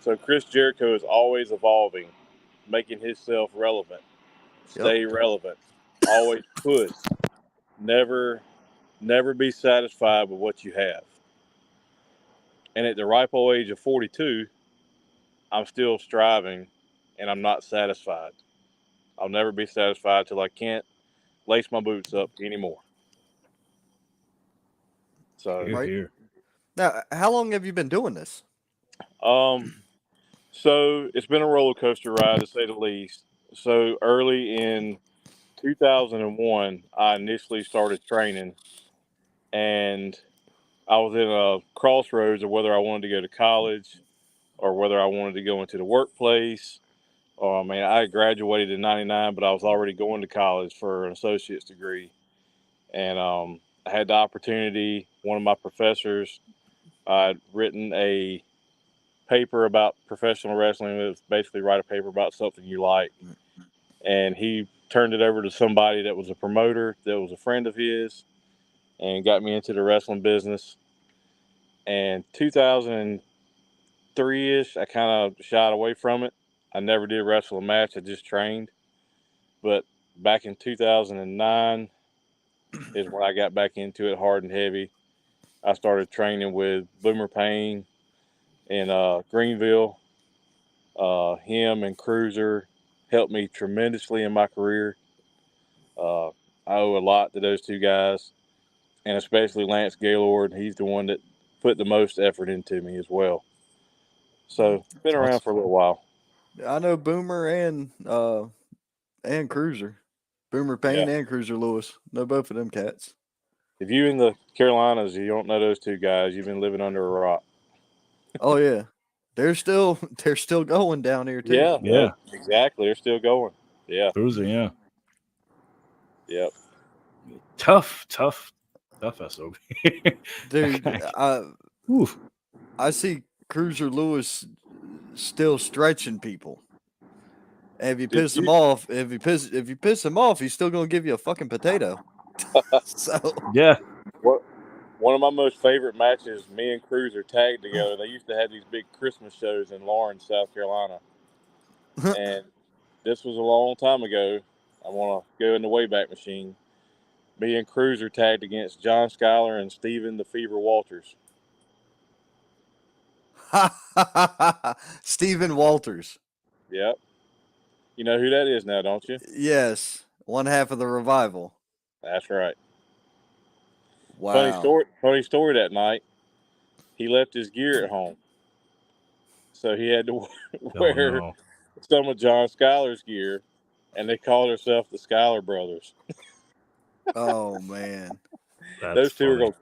So Chris Jericho is always evolving, making himself relevant, stay relevant, always push, never, never be satisfied with what you have. And at the ripe old age of 42, I'm still striving, and I'm not satisfied. I'll never be satisfied till I can't lace my boots up anymore. So, Right. Here. Now, how long have you been doing this? so it's been a roller coaster ride, to say the least. So early in 2001, I initially started training, and I was in a crossroads of whether I wanted to go to college or whether I wanted to go into the workplace. I mean, I graduated in '99, but I was already going to college for an associate's degree. And I had the opportunity. One of my professors had written a paper about professional wrestling. It was basically write a paper about something you like. And he turned it over to somebody that was a promoter, that was a friend of his, and got me into the wrestling business. And 2003-ish, I kind of shied away from it. I never did wrestle a match. I just trained. But back in 2009 is when I got back into it hard and heavy. I started training with Boomer Payne in Greenville. Him and Cruiser helped me tremendously in my career. I owe a lot to those two guys, and especially Lance Gaylord. He's the one that put the most effort into me as well. So been around for a little while. I know Boomer and Cruiser, Boomer Payne Yeah. and Cruiser Lewis. Know both of them cats. If you in the Carolinas, you don't know those two guys, you've been living under a rock. Oh yeah, they're still going down here too. Yeah. Exactly. They're still going. Yeah. Cruising, yeah. Yep. Tough SOB. Dude. Oof. I see Cruiser Lewis still stretching people. And if you piss him off, if you piss him off, he's still gonna give you a fucking potato. So Yeah. One of my most favorite matches, me and Cruiser tagged together. They used to have these big Christmas shows in Lawrence, South Carolina. And this was a long time ago. I want to go in the Wayback Machine. Me and Cruiser tagged against John Schuyler and Stephen the Fever Walters. Stephen Walters. Yep. You know who that is now, don't you? Yes, one half of the Revival. That's right. Wow. Funny story that night. He left his gear at home. So he had to wear some of John Schuyler's gear, and they called themselves the Schuyler Brothers. Oh man. Those two are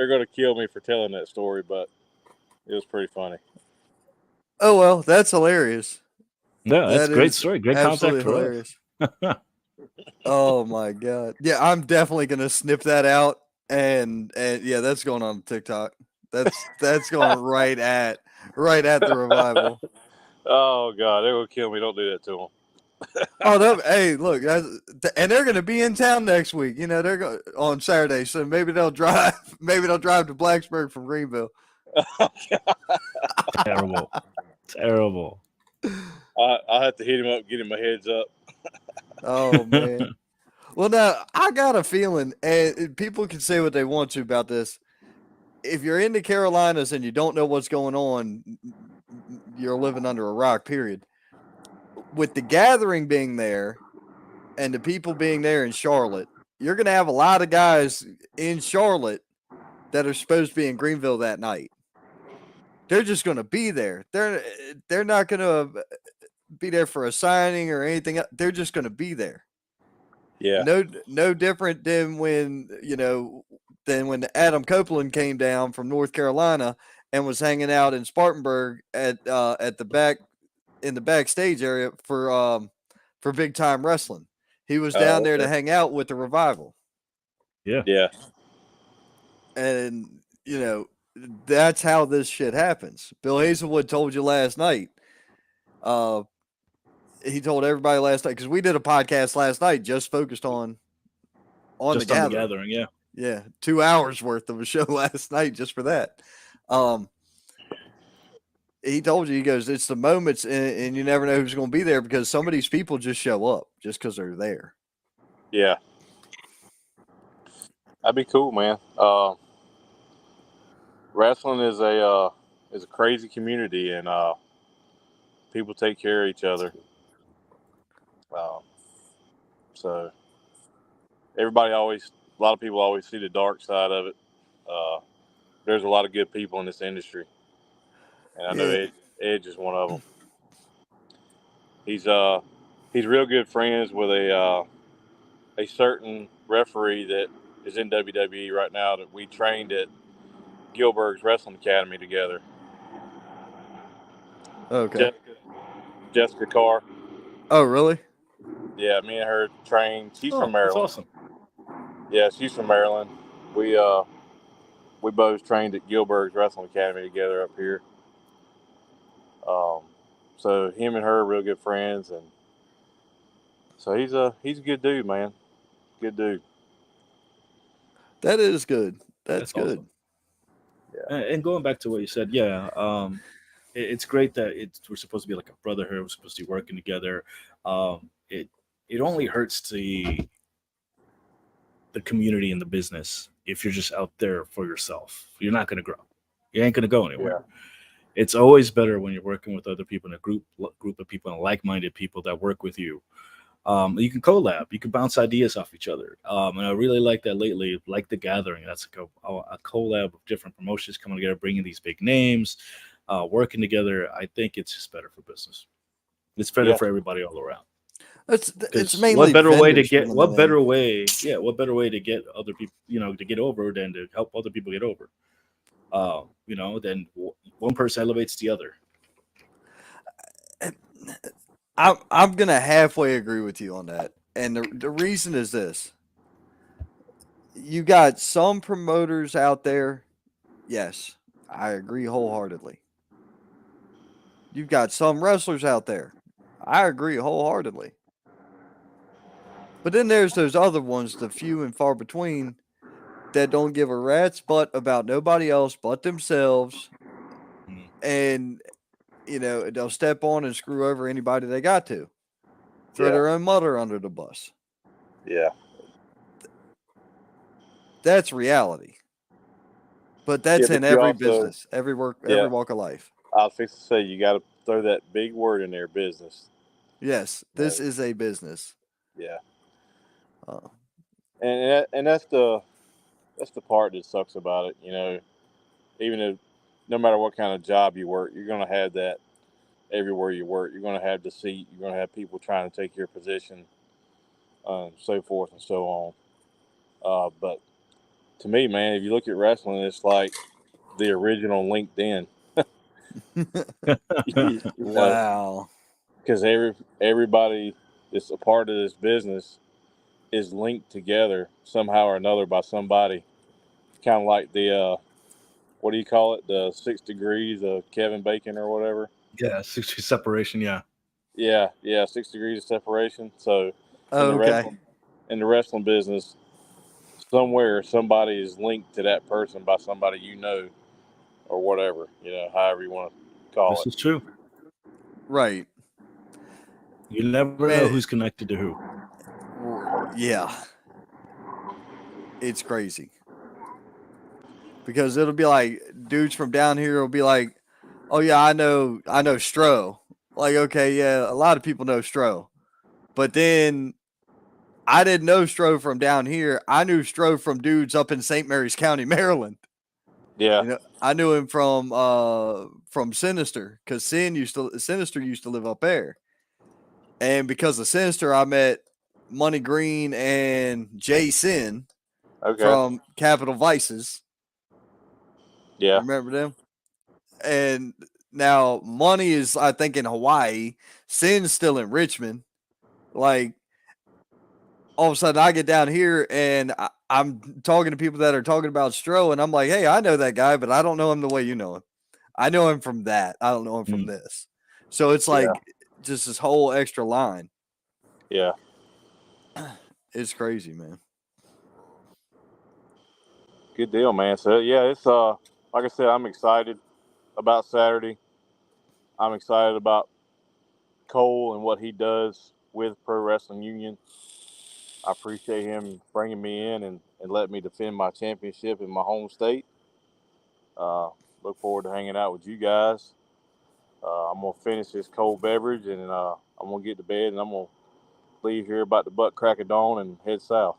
gonna kill me for telling that story, but it was pretty funny. Oh well, that's hilarious. Yeah, that's a great story. Great contact for hilarious. Oh my god. Yeah, I'm definitely gonna snip that out and yeah, that's going on TikTok. That's going right at the Revival. Oh god, they will kill me. Don't do that to them. Oh, hey, look, and they're going to be in town next week. You know, they're going on Saturday, so maybe they'll drive. Maybe they'll drive to Blacksburg from Greenville. Terrible. I'll have to hit him up, get him a heads up. Oh man. Well, now I got a feeling, and people can say what they want to about this. If you're in the Carolinas and you don't know what's going on, you're living under a rock. Period. With the gathering being there and the people being there in Charlotte, you're going to have a lot of guys in Charlotte that are supposed to be in Greenville that night. They're just going to be there. They're not going to be there for a signing or anything. They're just going to be there. Yeah. No different than when Adam Copeland came down from North Carolina and was hanging out in Spartanburg at the back in the backstage area for Big Time Wrestling. He was down there to hang out with the Revival. Yeah. And that's how this shit happens. Bill Hazelwood told you last night. He told everybody last night, because we did a podcast last night just focused on the gathering. Yeah. Yeah, 2 hours worth of a show last night just for that. He told you, he goes, it's the moments, and you never know who's going to be there because some of these people just show up just because they're there. Yeah. That'd be cool, man. Wrestling is a crazy community, and people take care of each other. So a lot of people always see the dark side of it. There's a lot of good people in this industry, and I know Edge is one of them. He's real good friends with a certain referee that is in WWE right now that we trained at Gilbert's Wrestling Academy together. Okay. Jessica Carr. Oh, really? Yeah, me and her trained. She's from That's Maryland. awesome. Yeah, she's from Maryland. We both trained at Gilbert's Wrestling Academy together up here. So him and her are real good friends, and so he's a good dude, man. Good dude. That is good. That's good. Awesome. Yeah. And going back to what you said, yeah, it's great that we're supposed to be like a brotherhood. We're supposed to be working together. It only hurts the community and the business if you're just out there for yourself. You're not going to grow. You ain't going to go anywhere. Yeah. It's always better when you're working with other people in a group of people and like-minded people that work with you. You can collab. You can bounce ideas off each other. And I really like that lately, like The Gathering. That's like a collab of different promotions coming together, bringing these big names, working together. I think it's just better for business. It's better for everybody all around. It's mainly what better way to get vendors what better way to get other people, to get over than to help other people get over. Then one person elevates the other. I'm gonna halfway agree with you on that, and the reason is this: you got some promoters out there. Yes, I agree wholeheartedly. You've got some wrestlers out there. I agree wholeheartedly. But then there's those other ones, the few and far between, that don't give a rat's butt about nobody else but themselves, and they'll step on and screw over anybody they got to. Throw their own mother under the bus. Yeah. That's reality. But that's in every business, every walk of life. I was fixing to say, you got to throw that big word in there, business. Yes, this is a business. Yeah. And that's the part that sucks about it. Even if no matter what kind of job you work, you're going to have that everywhere you work. You're going to have deceit. You're going to have people trying to take your position, so forth and so on. But to me, man, if you look at wrestling, it's like the original LinkedIn. Wow. Because everybody that's a part of this business is linked together somehow or another by somebody. Kind of like the what do you call it? The 6 degrees of Kevin Bacon or whatever. Yeah, 6 degrees separation. Yeah. Yeah, 6 degrees of separation. So in the wrestling business, somewhere somebody is linked to that person by somebody or whatever, however you want to call it. This is true. Right. You never know who's connected to who. Yeah. It's crazy. Because it'll be like dudes from down here will be like, "Oh yeah, I know Stro." Like, okay, yeah, a lot of people know Stro. But then I didn't know Stro from down here. I knew Stro from dudes up in St. Mary's County, Maryland. Yeah. I knew him from Sinister, because Sinister used to live up there. And because of Sinister, I met Money Green and Jay Sin from Capital Vices. Yeah. Remember them? And now Money is, I think, in Hawaii. Sin's still in Richmond. Like, all of a sudden I get down here and I'm talking to people that are talking about Stro, and I'm like, hey, I know that guy, but I don't know him the way you know him. I know him from that. I don't know him from this. So it's like just this whole extra line. Yeah. It's crazy, man. Good deal, man. So yeah, it's like I said, I'm excited about Saturday. I'm excited about Cole and what he does with Pro Wrestling Union. I appreciate him bringing me in and letting me defend my championship in my home state. Look forward to hanging out with you guys. I'm gonna finish this cold beverage and I'm gonna get to bed and I'm gonna leave here about the butt crack of dawn and head south.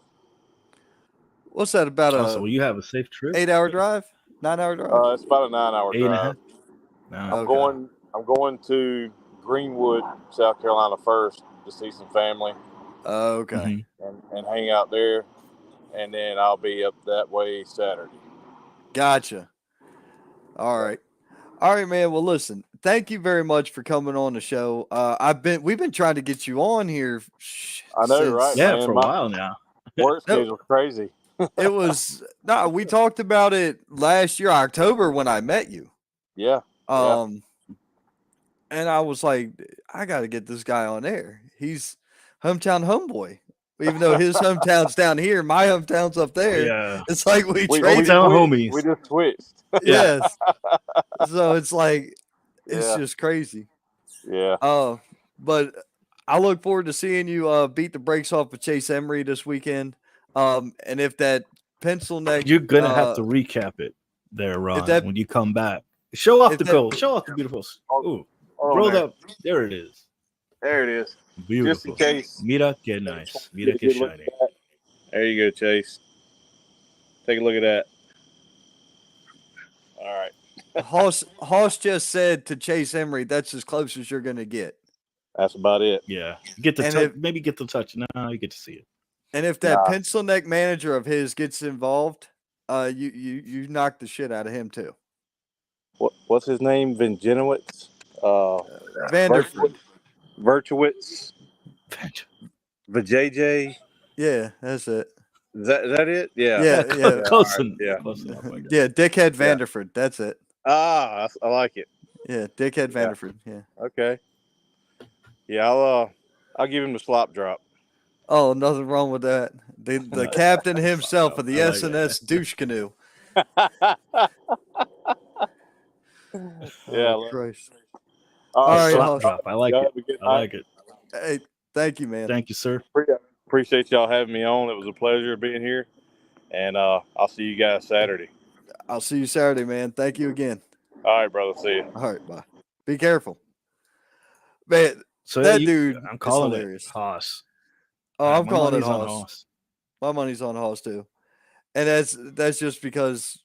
What's that about Also, a will you have a safe trip? 8-hour drive? 9-hour drive? It's about a 9-hour 8.5. drive. Nah, Okay. I'm going to Greenwood, South Carolina first to see some family Okay. Mhm. and hang out there, and then I'll be up that way Saturday. Gotcha. All right. All right, man. Well, listen, thank you very much for coming on the show. We've been trying to get you on here I know, right, Yeah, man? for a My while now. work No, schedule's crazy. it was no, we talked about it last year, October, when I met you. Yeah. And I was like, I got to get this guy on air. He's hometown homeboy. Even though his hometown's down here, my hometown's up there. Yeah. It's like we We traded. Hometown switched. homies. We just switched. Yes. So it's like, it's Yeah. just crazy. Yeah. But I look forward to seeing you beat the brakes off of Chase Emery this weekend. And if that pencil neck, You're gonna have to recap it there, Ron, when you come back. Show off if the that- goal. Show off the beautiful. Ooh, roll there. up. There it is. There it is. Beautiful. Just in case. Mira que nice. Mira Get a que good look shiny. at that. There you go, Chase. Take a look at that. All right. Hoss just said to Chase Emery, that's as close as you're going to get. That's about it. Yeah, get the And touch. if- Maybe get the touch. No, you get to see it. And if that Nah. pencil neck manager of his gets involved, you knock the shit out of him too. What's his name? Vingenowitz? Vanderford. Virtuwitz? Vajayjay? Yeah, that's it. Is that it? Yeah. Yeah. Close enough. Yeah. Close enough. I guess. Yeah, Dickhead Vanderford. That's it. I like it. Yeah, Dickhead Yeah. Vanderford. Yeah. Okay. Yeah, I'll give him the slop drop. Oh, nothing wrong with that. The captain himself of the I like it. SNS douche canoe. Yeah. Oh, Christ. All right, Slap Hoss. drop. I like Y'all it. have a good I night. like it. Hey, thank you, man. Thank you, sir. Appreciate y'all having me on. It was a pleasure being here, and I'll see you guys Saturday. I'll see you Saturday, man. Thank you again. All right, brother. See you. All right, bye. Be careful. Man, So that dude I'm is calling it hilarious. Haas. Oh, I'm My calling it money's on Hoss. My money's on Hoss too. And that's just because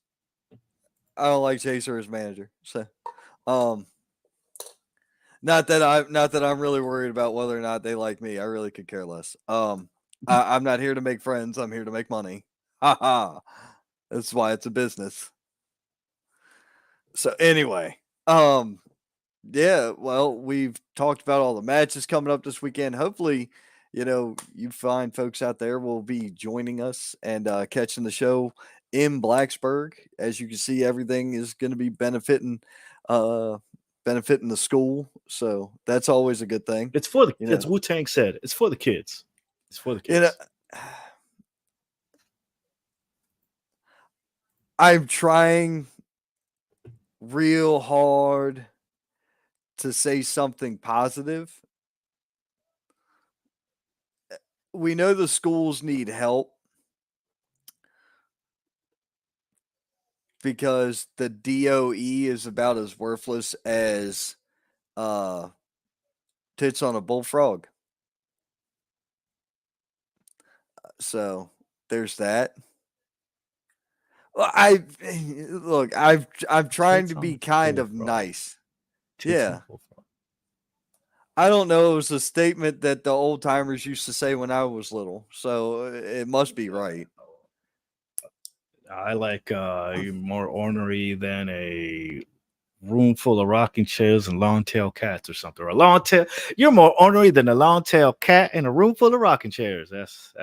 I don't like Chaser as manager. So not that I'm really worried about whether or not they like me. I really could care less. I'm not here to make friends. I'm here to make money. Ha ha. That's why it's a business. So anyway, yeah, well, we've talked about all the matches coming up this weekend. Hopefully, you fine folks out there will be joining us and catching the show in Blacksburg. As you can see, everything is going to be benefiting the school. So that's always a good thing. It's for the. It's Wu-Tang said. It's for the kids. It's for the kids. I'm trying real hard to say something positive. We know the schools need help because the DOE is about as worthless as tits on a bullfrog. So there's that. Well, I'm trying to be kind of nice. Yeah. I don't know. It was a statement that the old timers used to say when I was little, so it must be right. I like you're more ornery than a room full of rocking chairs and long tail cats or something. Or a long tail. You're more ornery than a long tail cat in a room full of rocking chairs. That's.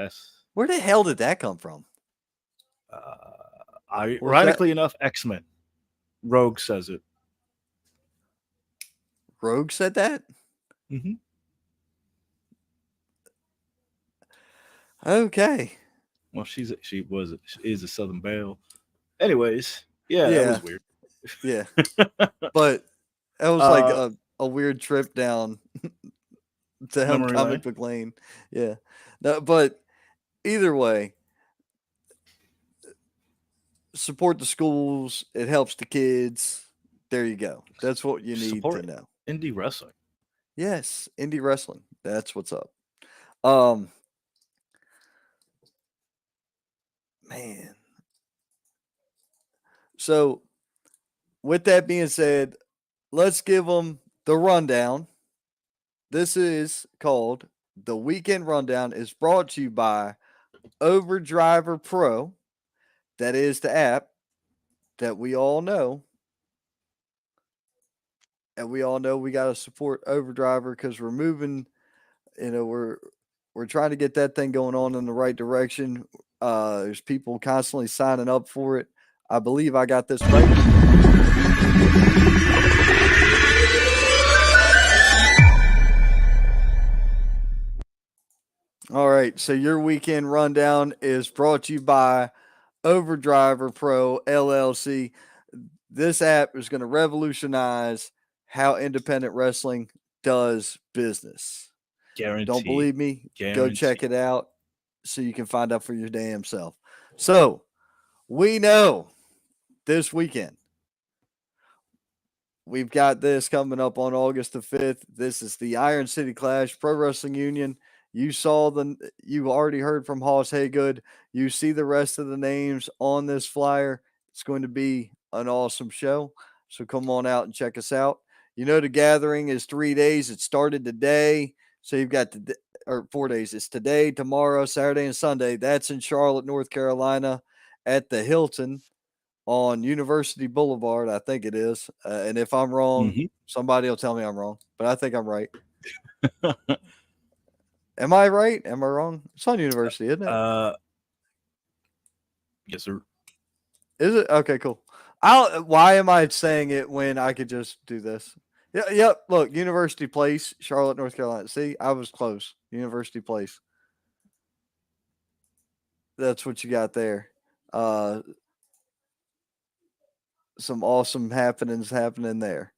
Where the hell did that come from? Ironically enough, X-Men. Rogue says it. Rogue said that? Mm-hmm. Okay. Well, she is a Southern Belle. Anyways, yeah, that was weird. Yeah. But that was like a weird trip down to Memory comic book lane. Yeah. No, but either way, support the schools. It helps the kids. There you go. That's what you need Support to know. indie wrestling. Yes, indie wrestling. That's what's up. Man. So, with that being said, let's give them the rundown. This is called the Weekend Rundown. Is brought to you by Overdriver Pro. That is the app that we all know. And we all know we got to support Overdriver because we're moving, we're trying to get that thing going on in the right direction. There's people constantly signing up for it. I believe I got this right. All right, so your weekend rundown is brought to you by Overdriver Pro LLC. This app is going to revolutionize how independent wrestling does business. Guaranteed. Don't believe me? Go check it out so you can find out for your damn self. So, we know this weekend we've got this coming up on August the 5th. This is the Iron City Clash Pro Wrestling Union. You already heard from Hoss Haygood. You see the rest of the names on this flyer. It's going to be an awesome show. So come on out and check us out. The gathering is 3 days. It started today. So you've got 4 days. It's today, tomorrow, Saturday, and Sunday. That's in Charlotte, North Carolina at the Hilton on University Boulevard, I think it is. And if I'm wrong, somebody will tell me I'm wrong. But I think I'm right. Am I right? Am I wrong? It's on University, isn't it? Yes, sir. Is it? Okay, cool. Why am I saying it when I could just do this? Yep. Look, University Place, Charlotte, North Carolina. See, I was close. University Place. That's what you got there. Some awesome happenings happening there.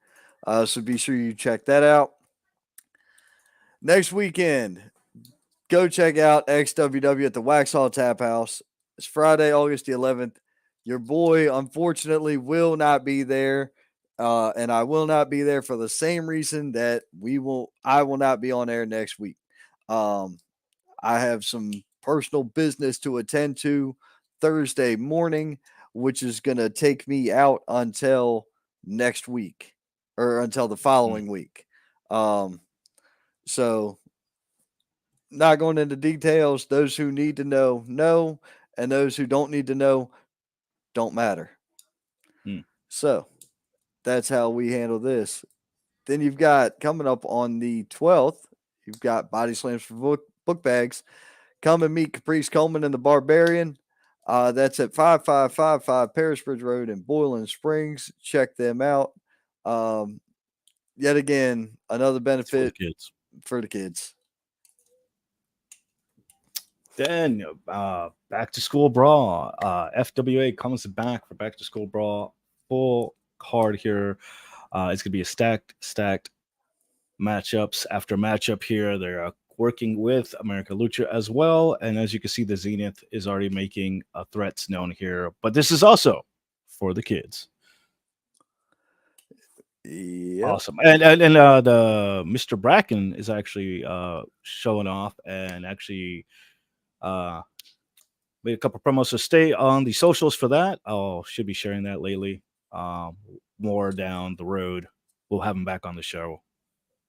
So be sure you check that out. Next weekend, go check out XWW at the Waxhaw Tap House. It's Friday, August the 11th. Your boy, unfortunately, will not be there. And I will not be there for the same reason that I will not be on air next week. I have some personal business to attend to Thursday morning, which is going to take me out until next week or until the following week. So not going into details. Those who need to know, and those who don't need to know don't matter. So that's how we handle this. Then you've got coming up on the 12th, you've got Body Slams for book bags. Come and meet Caprice Coleman and the Barbarian. That's at 5555 Paris Bridge Road in Boiling Springs. Check them out. Yet again, another benefit for the kids. Then Back to School Brawl. FWA comes back for Back to School Brawl. Full card here. It's going to be a stacked matchups after matchup here. They're working with America Lucha as well. And as you can see, the Zenith is already making threats known here. But this is also for the kids. Yep. Awesome. And the Mr. Bracken is actually showing off and actually made a couple promos. So stay on the socials for that. Should be sharing that lately. More down the road. We'll have him back on the show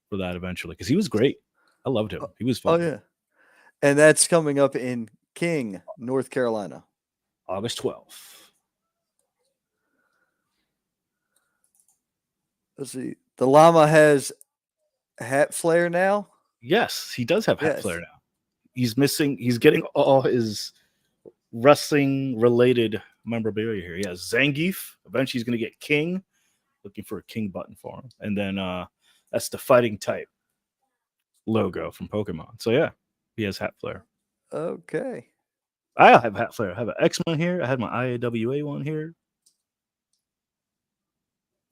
for that eventually because he was great. I loved him. He was fun. Oh, yeah. And that's coming up in King, North Carolina. August 12th. Let's see. The Llama has hat flare now? Yes, he does have hat flare now. He's getting all his wrestling related memorabilia here. He has Zangief. Eventually he's going to get King. Looking for a King button for him. And then that's the fighting type logo from Pokemon. So yeah, he has hat flare. Okay. I have hat flare. I have an X-Men here. I had my IAWA one here.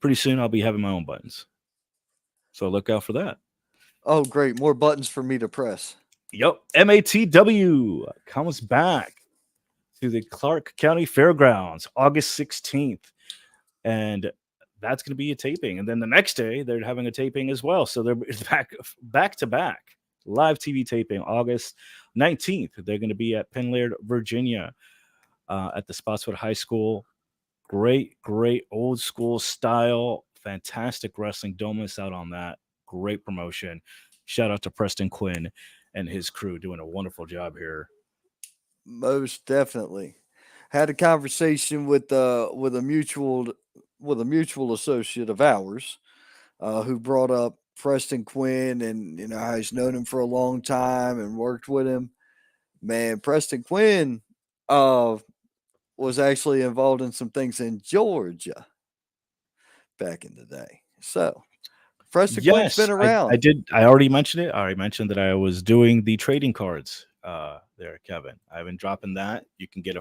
pretty soon I'll be having my own buttons. So look out for that. Oh, great. More buttons for me to press. Yep. MATW comes back to the Clark County Fairgrounds August 16th. And that's going to be a taping. And then the next day, they're having a taping as well. So they're back to back live TV taping August 19th. They're going to be at Penlaird, Virginia, at the Spotswood High School. Great old school style. Fantastic wrestling. Don't miss out on that. Great promotion. Shout out to Preston Quinn and his crew doing a wonderful job here. Most definitely. Had a conversation with a mutual associate of ours, who brought up Preston Quinn, and how he's known him for a long time and worked with him. Man, Preston Quinn was actually involved in some things in Georgia back in the day. So Preston Quinn's been around. I did. I already mentioned it. I already mentioned that I was doing the trading cards there, Kevin. I've been dropping that. You can get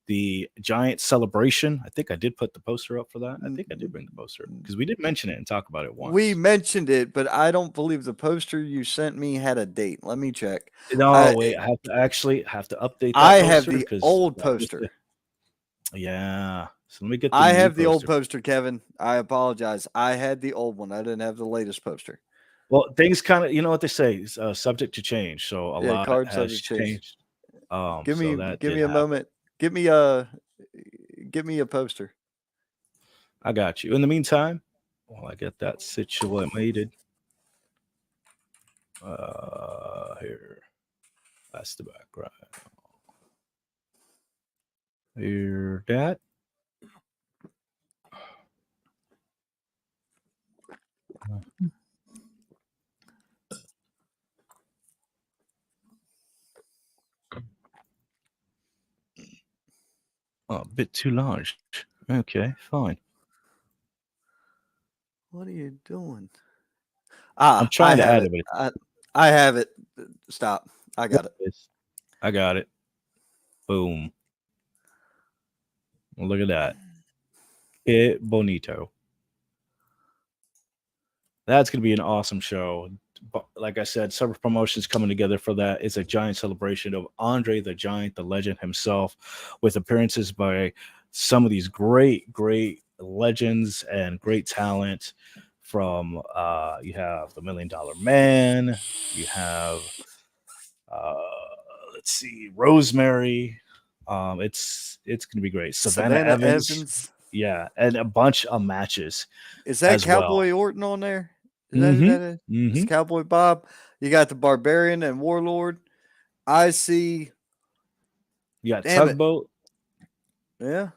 the Giant Celebration. I think I did put the poster up for that. I think I did bring the poster because we did mention it and talk about it once. We mentioned it, but I don't believe the poster you sent me had a date. Let me check. No, wait. I have to update that. I have the old poster. Yeah. So let me get I have the old poster, Kevin. I apologize. I had the old one. I didn't have the latest poster. Well, things kind of, you know what they say, subject to change. So a lot cards has changed. Give me a moment. Give me a poster. I got you. In the meantime, while I get that situated, here, that's the background. Here, that. Oh, a bit too large. Okay, fine. What are you doing? I'm trying to add it. I have it. Stop. I got it. I got it. Boom. Well, look at that. Que bonito. That's going to be an awesome show. But like I said, several promotions coming together for that. It's a giant celebration of Andre the Giant, the legend himself, with appearances by some of these great legends and great talent. From you have the $1 Million Man, you have let's see, Rosemary. It's gonna be great. Savannah Evans. Yeah, and a bunch of matches. Is that Cowboy Orton on there? Is that who that is? It's Cowboy Bob. You got the Barbarian and Warlord. I see. You got Tugboat. Yeah.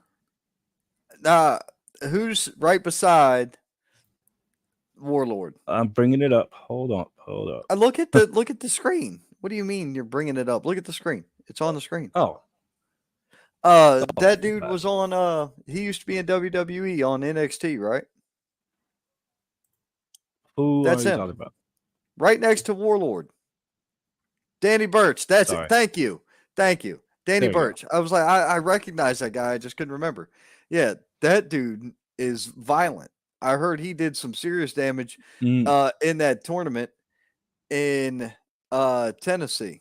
Who's right beside Warlord? I'm bringing it up. Hold up. Look at the screen. What do you mean you're bringing it up? Look at the screen. It's on the screen. Oh. That dude was on. He used to be in WWE on NXT, right? Who That's are you him. talking about? Right next to Warlord. Danny Burch. That's it. Thank you. Danny Burch. I was like, I recognize that guy. I just couldn't remember. Yeah, that dude is violent. I heard he did some serious damage in that tournament in Tennessee.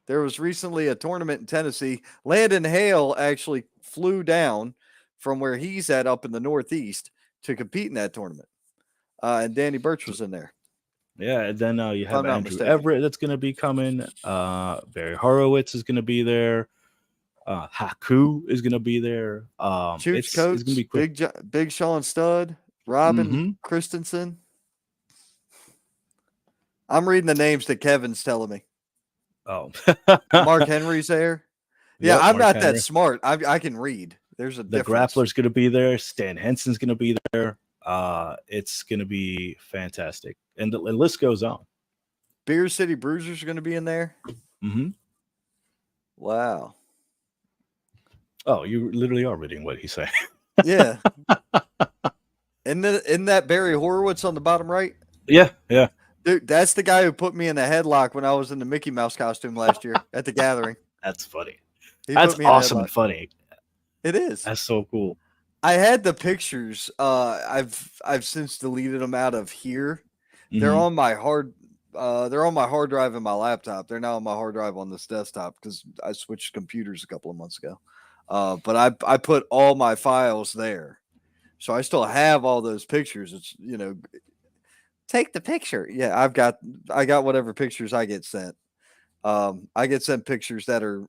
There was recently a tournament in Tennessee. Landon Hale actually flew down from where he's at up in the Northeast to compete in that tournament. And Danny Burch was in there. Yeah, and then you have Andrew Everett that's going to be coming. Barry Horowitz is going to be there. Haku is going to be there. It's going to be cool. Big Sean Studd, Robin Christensen. I'm reading the names that Kevin's telling me. Oh, Mark Henry's there. Yeah, I'm not that smart. I can read. There's a difference. The Grappler's going to be there. Stan Henson's going to be there. It's going to be fantastic, and the list goes on. Beer City Bruisers are going to be in there. Wow. Oh, you literally are reading what he's saying. Yeah. Isn't that Barry Horowitz on the bottom right? Yeah. Dude, that's the guy who put me in a headlock when I was in the Mickey Mouse costume last year at the gathering. That's funny. That's awesome and funny. It is. That's so cool. I had the pictures. I've since deleted them out of here. They're Mhm. on my hard. They're on my hard drive in my laptop. They're now on my hard drive on this desktop because I switched computers a couple of months ago. But I put all my files there, so I still have all those pictures. It's take the picture. Yeah, I got whatever pictures I get sent. I get sent pictures that are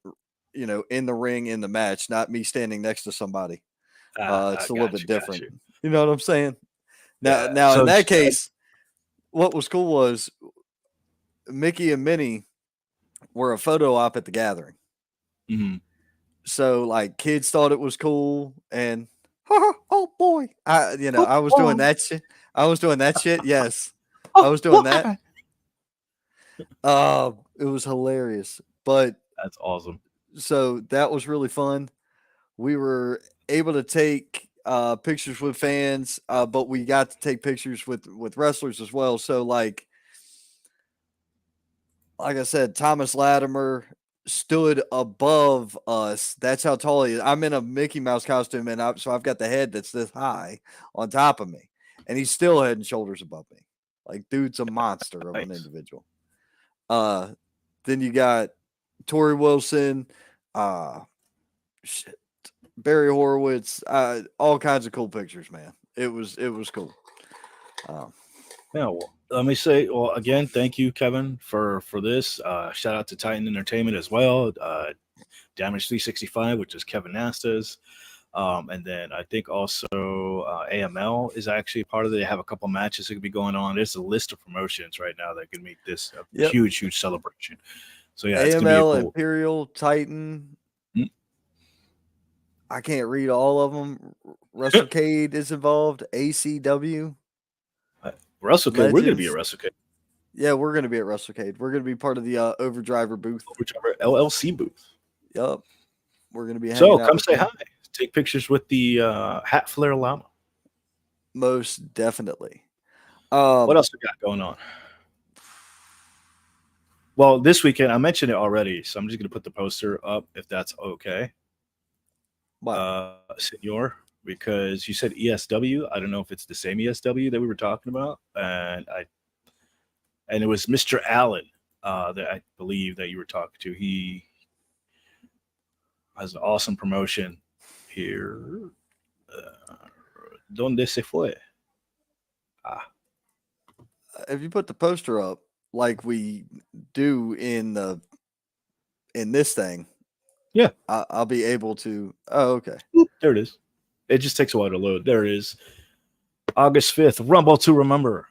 in the ring in the match, not me standing next to somebody. I It's a little got bit you, got different. you. You know what I'm saying? Now, Yeah. now in So that case, what was cool was Mickey and Minnie were a photo op at the gathering. mhm. So like kids thought it was cool and oh boy. I was doing Oh, that shit. I was doing that shit. Yes. I oh, was doing what that. happened? It was hilarious. But That's awesome. so that was really fun. We were able to take pictures with fans, but we got to take pictures with wrestlers as well. So like I said, Thomas Latimer stood above us. That's how tall he is. I'm in a Mickey Mouse costume, and so I've got the head that's this high on top of me, and he's still head and shoulders above me. Like, dude's a monster of an Nice. individual. Then you got Tori Wilson, shit, Barry Horowitz, all kinds of cool pictures, man. It was cool. Yeah, well, let me say, well, again, thank you, Kevin, for this. Shout out to Titan Entertainment as well. Damage 365, which is Kevin Nasta's. And then I think also AML is actually part of it. They have a couple matches that could be going on. There's a list of promotions right now that can make this a Yep. huge celebration. So yeah, it's gonna be AML, cool. Imperial, Titan. Mm. I can't read all of them. WrestleCade is involved. ACW. WrestleCade, we're gonna be Legends. at WrestleCade. Yeah, we're going to be at WrestleCade. We're going to be part of the Overdriver booth. Whichever LLC booth. Yep. We're going to be hanging So out come with say them. hi. Take pictures with the Hat Flare Llama. Most definitely. What else we got going on? Well, this weekend, I mentioned it already, so I'm just going to put the poster up if that's okay. Senor, because you said ESW. I don't know if it's the same ESW that we were talking about. And it was Mr. Allen that I believe that you were talking to. He has an awesome promotion here. ¿Dónde se fue? If you put the poster up like we do in this thing, yeah, I'll be able to. Oh, okay. Oop, there it is. It just takes a while to load. There it is. August 5th, Rumble to Remember.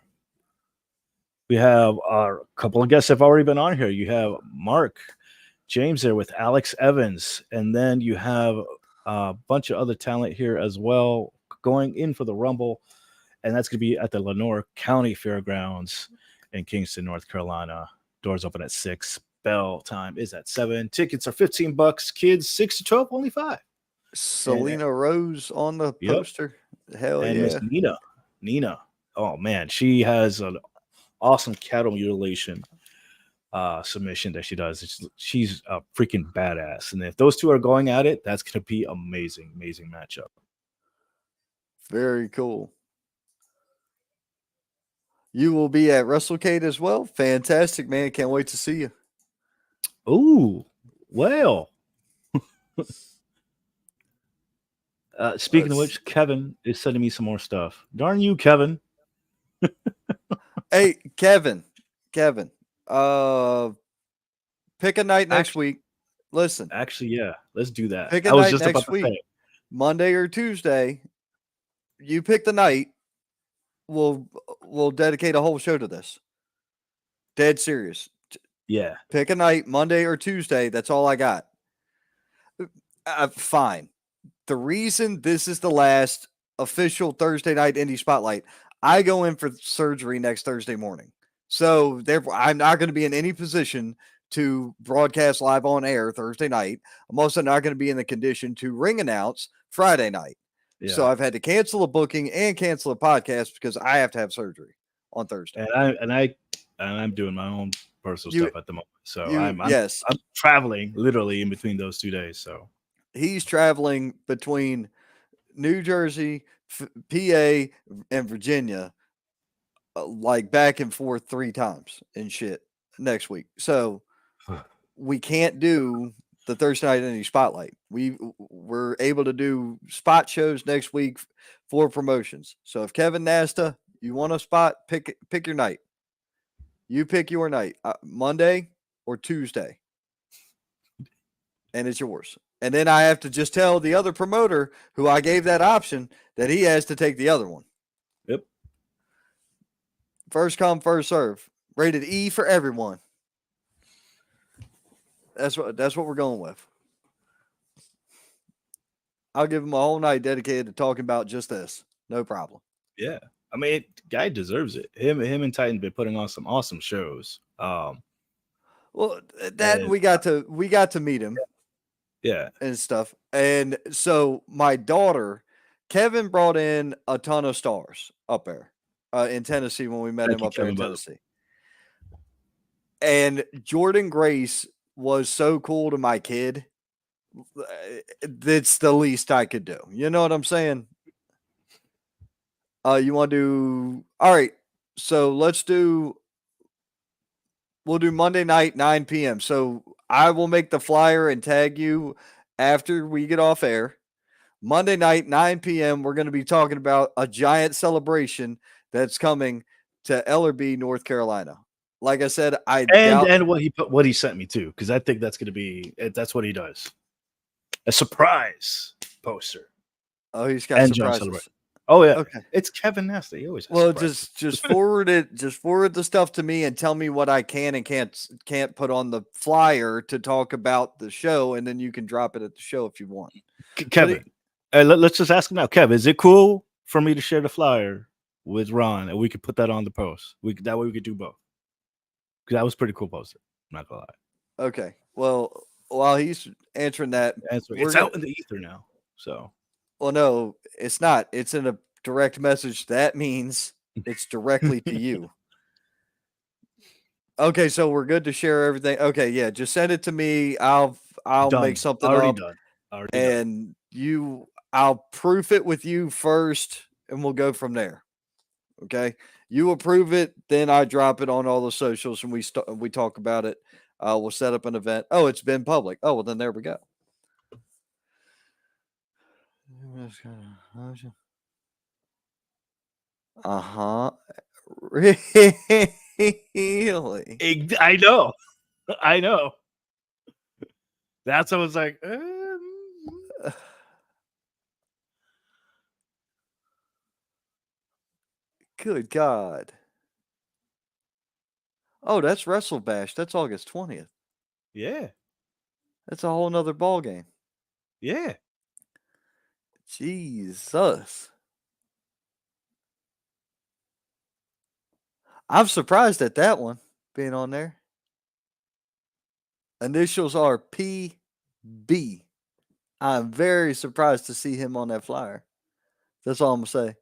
We have a couple of guests have already been on here. You have Mark James there with Alex Evans, and then you have a bunch of other talent here as well going in for the Rumble, and that's going to be at the Lenoir County Fairgrounds in Kingston, North Carolina. Doors open at 6. Bell time is at 7. Tickets are $15. Kids 6 to 12, only 5. Selena Rose on the poster. Hell and yeah. Miss Nina. Oh man, she has an awesome cattle mutilation submission that she does. She's a freaking badass. And if those two are going at it, that's going to be amazing matchup. Very cool. You will be at WrestleCade as well. Fantastic, man. Can't wait to see you. Oh, well. Speaking of which, Kevin is sending me some more stuff. Darn you, Kevin. Hey, Kevin. Pick a night next week. Listen. Actually, yeah. Let's do that. Pick a night next week. Monday or Tuesday. You pick the night. We'll dedicate a whole show to this. Dead serious. Yeah. Pick a night, Monday or Tuesday. That's all I got. Fine. The reason this is the last official Thursday night indie spotlight, I go in for surgery next Thursday morning. So therefore, I'm not going to be in any position to broadcast live on air Thursday night. I'm also not going to be in the condition to ring announce Friday night. Yeah. So I've had to cancel a booking and cancel a podcast because I have to have surgery on Thursday. And I'm doing my own personal stuff at the moment. So I'm traveling literally in between those 2 days. So he's traveling between New Jersey, PA, and Virginia, like back and forth 3 times and shit next week. So we can't do the Thursday night indie spotlight. We're able to do spot shows next week for promotions. So if Kevin Nasta, you want a spot, pick your night. You pick your night, Monday or Tuesday, and it's yours. And then I have to just tell the other promoter who I gave that option that he has to take the other one. Yep. First come, first serve. Rated E for everyone. That's what we're going with. I'll give him a whole night dedicated to talking about just this. No problem. Yeah. I mean, guy deserves it. Him and Titan been putting on some awesome shows. Well, that we got to meet him. Yeah. And stuff. And so my daughter, Kevin brought in a ton of stars up there in Tennessee when we met him up there in Tennessee. And Jordan Grace was so cool to my kid. That's the least I could do. You know what I'm saying? You want to do all right. So we'll do Monday night, 9 p.m. So I will make the flyer and tag you after we get off air. Monday night, 9 p.m., we're going to be talking about a giant celebration that's coming to Ellerbe, North Carolina. Like I said, and what he sent me too, because I think that's going to be that's what he does. A surprise poster. Oh, he's got surprises. Oh yeah, okay. It's Kevin Nasty. He always has surprises. just forward it. Just forward the stuff to me and tell me what I can and can't put on the flyer to talk about the show, and then you can drop it at the show if you want. Kevin, let's just ask him now. Kevin, is it cool for me to share the flyer with Ron, and we could put that on the post? That way we could do both. Because that was a pretty cool poster. I'm not gonna lie. Okay. Well, while he's answering that, it's out in the ether now. So. Well, no, it's not. It's in a direct message. That means it's directly to you. Okay, so we're good to share everything. Okay, yeah, just send it to me. I'll make something up. And I'll proof it with you first, and we'll go from there. Okay, you approve it, then I drop it on all the socials, and we talk about it. We'll set up an event. Oh, it's been public. Oh, well, then there we go. Really? I know. That's what I was like. Good God. Oh, that's Wrestle Bash. That's August 20th. Yeah. That's a whole nother ball game. Yeah. Jesus. I'm surprised at that one being on there. Initials are PB. I'm very surprised to see him on that flyer. That's all I'm going to say.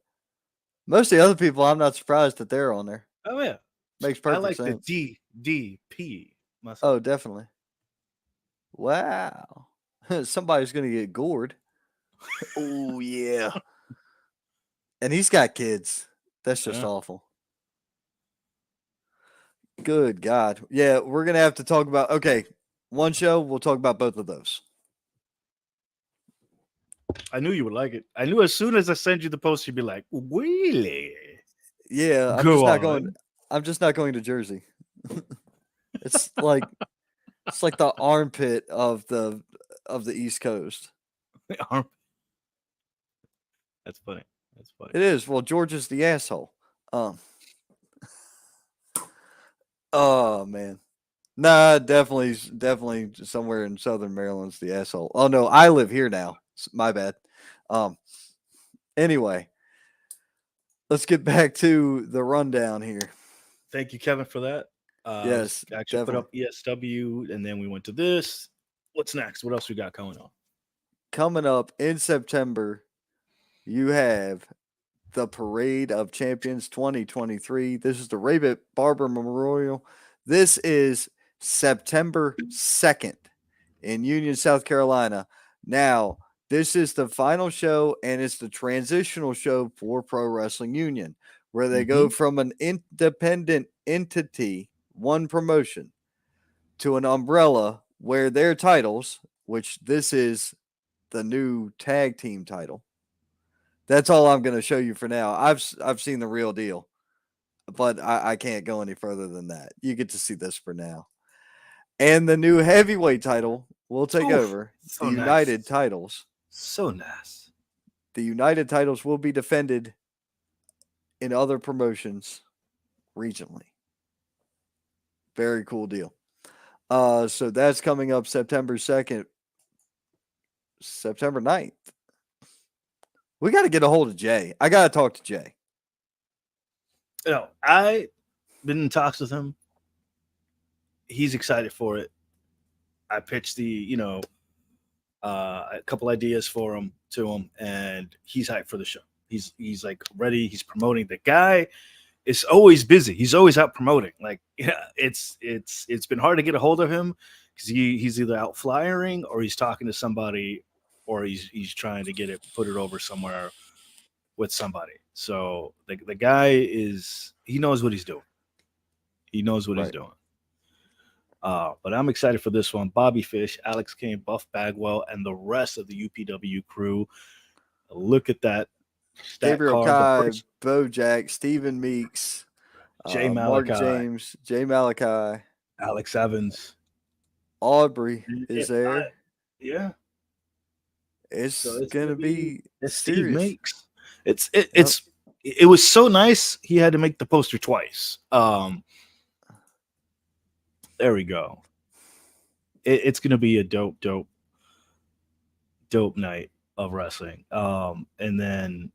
Most of the other people, I'm not surprised that they're on there. Oh, yeah. Makes perfect sense. I like the DDP. Oh, definitely. Wow. Somebody's going to get gored. Oh, yeah. And he's got kids. That's just awful. Good God. Yeah, we're going to have to talk about, okay, one show, we'll talk about both of those. I knew you would like it. I knew as soon as I send you the post, you'd be like, really? Yeah, I'm just not going to Jersey. It's like the armpit of the East Coast. That's funny. It is. Well, Georgia's the asshole. Oh man. Nah, definitely somewhere in Southern Maryland's the asshole. Oh no, I live here now. My bad. Anyway, let's get back to the rundown here. Thank you, Kevin, for that. Yes, actually put up ESW, and then we went to this. What's next? What else we got going on? Coming up in September, you have the Parade of Champions 2023. This is the Rabbit Barber Memorial. This is September 2nd in Union, South Carolina. Now, This is the final show, and it's the transitional show for Pro Wrestling Union, where they go from an independent entity, one promotion, to an umbrella where their titles, which this is the new tag team title. That's all I'm going to show you for now. I've seen the real deal, but I can't go any further than that. You get to see this for now. And the new heavyweight title will take over the United titles. So nice. The United titles will be defended in other promotions regionally. Very cool deal. So that's coming up September 2nd, September 9th. We got to get a hold of Jay. I got to talk to Jay. You know, I've been in talks with him. He's excited for it. I pitched a couple ideas for him to him, and he's hyped for the show. He's like ready. He's promoting. The guy is always busy. He's always out promoting. Like, yeah, it's been hard to get a hold of him because he's either out flyering or he's talking to somebody, or he's trying to put it over somewhere with somebody. So the guy he knows what he's doing. He knows what he's doing. But I'm excited for this one. Bobby Fish, Alex Kane, Buff Bagwell, and the rest of the UPW crew. Look at that. Gabriel Kai, Bojack, Stephen Meeks, Jay Mark Malachi, James, Jay Malachi, Alex Evans, Aubrey is there. Yeah. It's gonna be Steve Meeks. It was so nice he had to make the poster twice. There we go. It's gonna be a dope night of wrestling. And then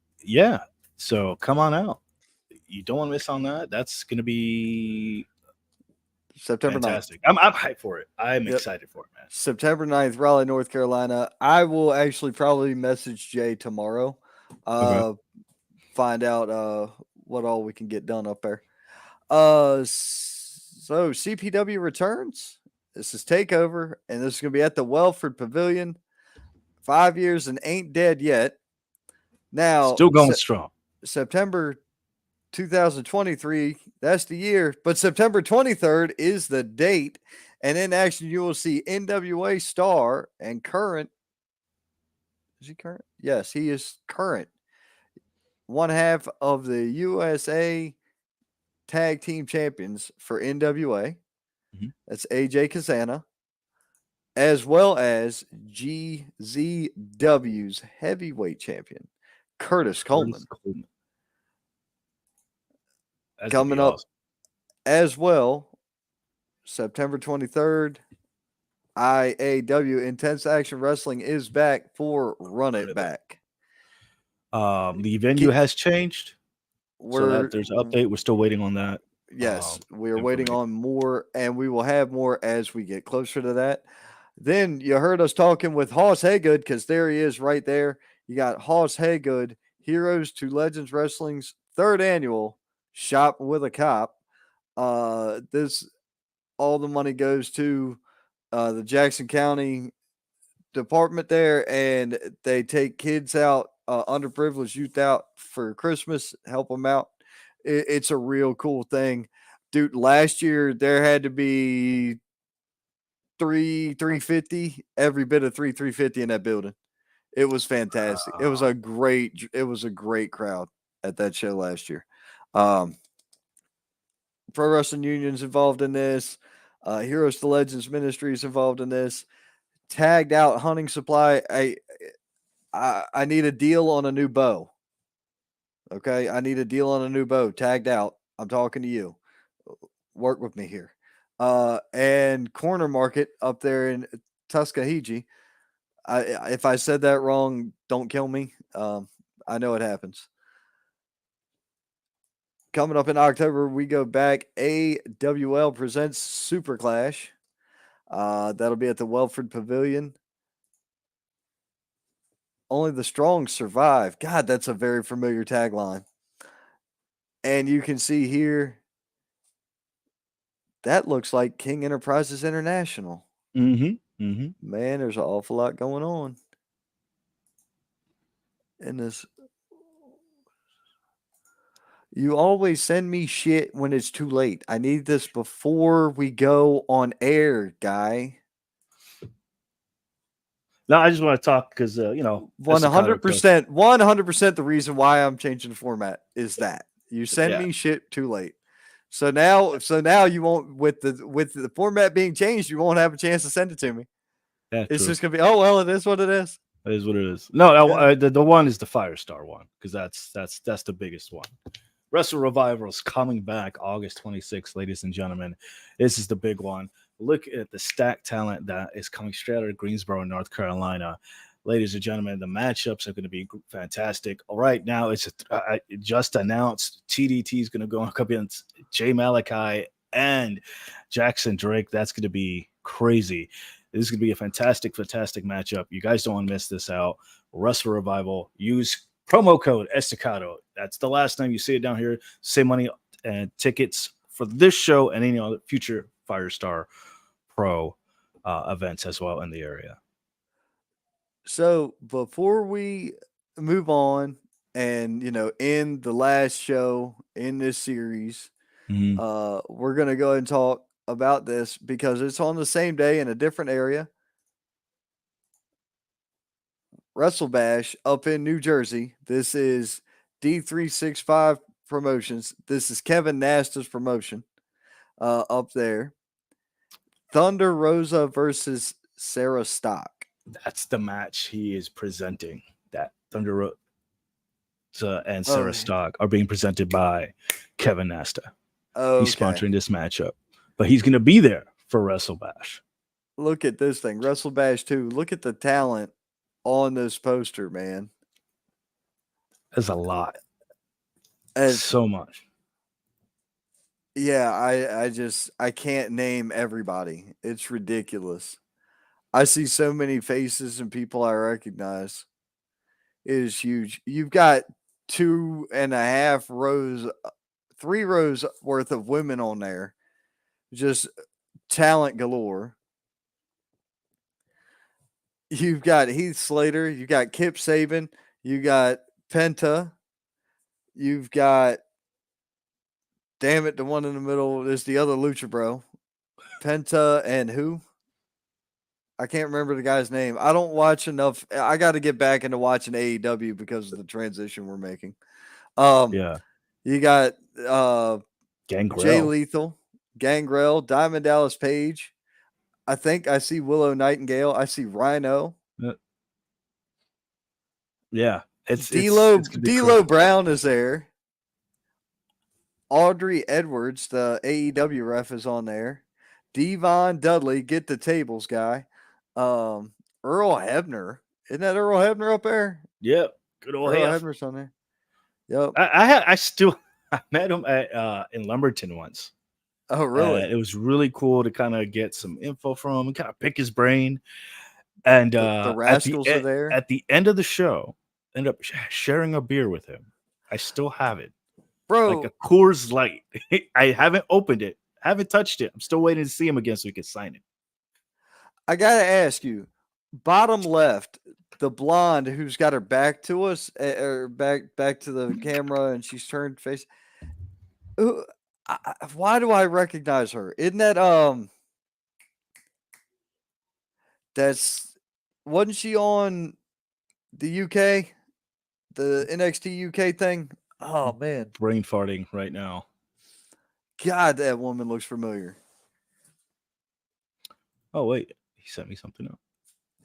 so come on out. You don't want to miss on that. That's gonna be September fantastic. 9th. I'm hyped for it. I'm excited for it, man. September 9th, Raleigh, North Carolina. I will actually probably message Jay tomorrow. Find out what all we can get done up there. So CPW returns. This is TakeOver, and this is going to be at the Welford Pavilion. 5 years and ain't dead yet. Now, still going strong. September 2023, that's the year. But September 23rd is the date. And in action, you will see NWA star and current. Is he current? Yes, he is current. One half of the USA Tag Team Champions for NWA. That's AJ Kazana, as well as GZW's heavyweight champion, Curtis Coleman. Coming up as well, September 23rd, IAW Intense Action Wrestling is back for Run It Back. The venue has changed. So there's an update. We're still waiting on that. Yes, we are waiting on more, and we will have more as we get closer to that. Then you heard us talking with Hoss Haygood, because there he is right there. You got Hoss Haygood, Heroes to Legends Wrestling's 3rd annual Shop with a Cop. All the money goes to the Jackson County department there, and they take kids out, underprivileged youth out for Christmas, help them out. It's a real cool thing, dude. Last year there had to be 350, every bit of 350 in that building. It was fantastic. It was a great crowd at that show last year. Pro Wrestling Union's involved in this. Heroes to Legends Ministry is involved in this. Tagged Out Hunting Supply. I need a deal on a new bow. Okay, I need a deal on a new bow. Tagged Out. I'm talking to you. Work with me here. And Corner Market up there in Tuskegee. If I said that wrong, don't kill me. I know it happens. Coming up in October, we go back. AWL presents Super Clash. That'll be at the Welford Pavilion. Only the strong survive. God, that's a very familiar tagline. And you can see here, that looks like King Enterprises International. Man, there's an awful lot going on. And this, you always send me shit when it's too late. I need this before we go on air, guy. No, I just want to talk because you know, 100%, 100%. The reason why I'm changing the format is that you send Yeah. me shit too late. So now you won't, with the format being changed, you won't have a chance to send it to me. Yeah, It's true. just gonna be, oh well, it is what it is. It is what it is. No, Yeah. the one is the Firestar one because that's the biggest one. Wrestle Revival is coming back August 26th, ladies and gentlemen. This is the big one. Look at the stacked talent that is coming straight out of Greensboro, North Carolina. Ladies and gentlemen, the matchups are going to be fantastic. All right, now it's just announced TDT is going to go up against Jay Malachi and Jackson Drake. That's going to be crazy. This is going to be a fantastic matchup. You guys don't want to miss this out. Wrestle Revival. Use promo code Estacado. That's the last time you see it down here. Save money and tickets for this show and any other future Firestar Pro events as well in the area. So before we move on and end the last show in this series, we're gonna go ahead and talk about this because it's on the same day in a different area. Wrestle Bash up in New Jersey. This is D365 Promotions. This is Kevin Nasta's promotion up there. Thunder Rosa versus Sarah Stock. That's the match he is presenting. That Thunder Rosa and Sarah Stock are being presented by Kevin Nasta. Okay. He's sponsoring this matchup, but he's going to be there for Wrestle Bash. Look at this thing, Wrestle Bash 2. Look at the talent on this poster, man. There's a lot. So much. Yeah, I can't name everybody. It's ridiculous. I see so many faces and people I recognize. It is huge. You've got 2.5 rows, 3 rows worth of women on there. Just talent galore. You've got Heath Slater. You got Kip Saban. You got Penta. You've got, damn it, the one in the middle is the other Lucha Bro. Penta and who? I can't remember the guy's name. I don't watch enough. I got to get back into watching AEW because of the transition we're making. Yeah. You got Gangrel. Jay Lethal, Gangrel, Diamond Dallas Page. I think I see Willow Nightingale. I see Rhino. Yeah. D'Lo Brown is there. Audrey Edwards, the AEW ref, is on there. Devon Dudley, get the tables guy. Earl Hebner. Isn't that Earl Hebner up there? Yep. Good old Earl Hebner's on there. Yep. I met him at in Lumberton once. Oh, really? It was really cool to kind of get some info from him and kind of pick his brain. And the Rascals are there. At the end of the show, ended up sharing a beer with him. I still have it. Bro. Like a Coors Light. I haven't opened it. Haven't touched it. I'm still waiting to see him again so we can sign it. I gotta ask you, bottom left, the blonde who's got her back to us, or back to the camera, and she's turned face. Why do I recognize her? Isn't that wasn't she on the UK, the NXT UK thing? Oh man, brain farting right now. God, that woman looks familiar. Oh wait, he sent me something else.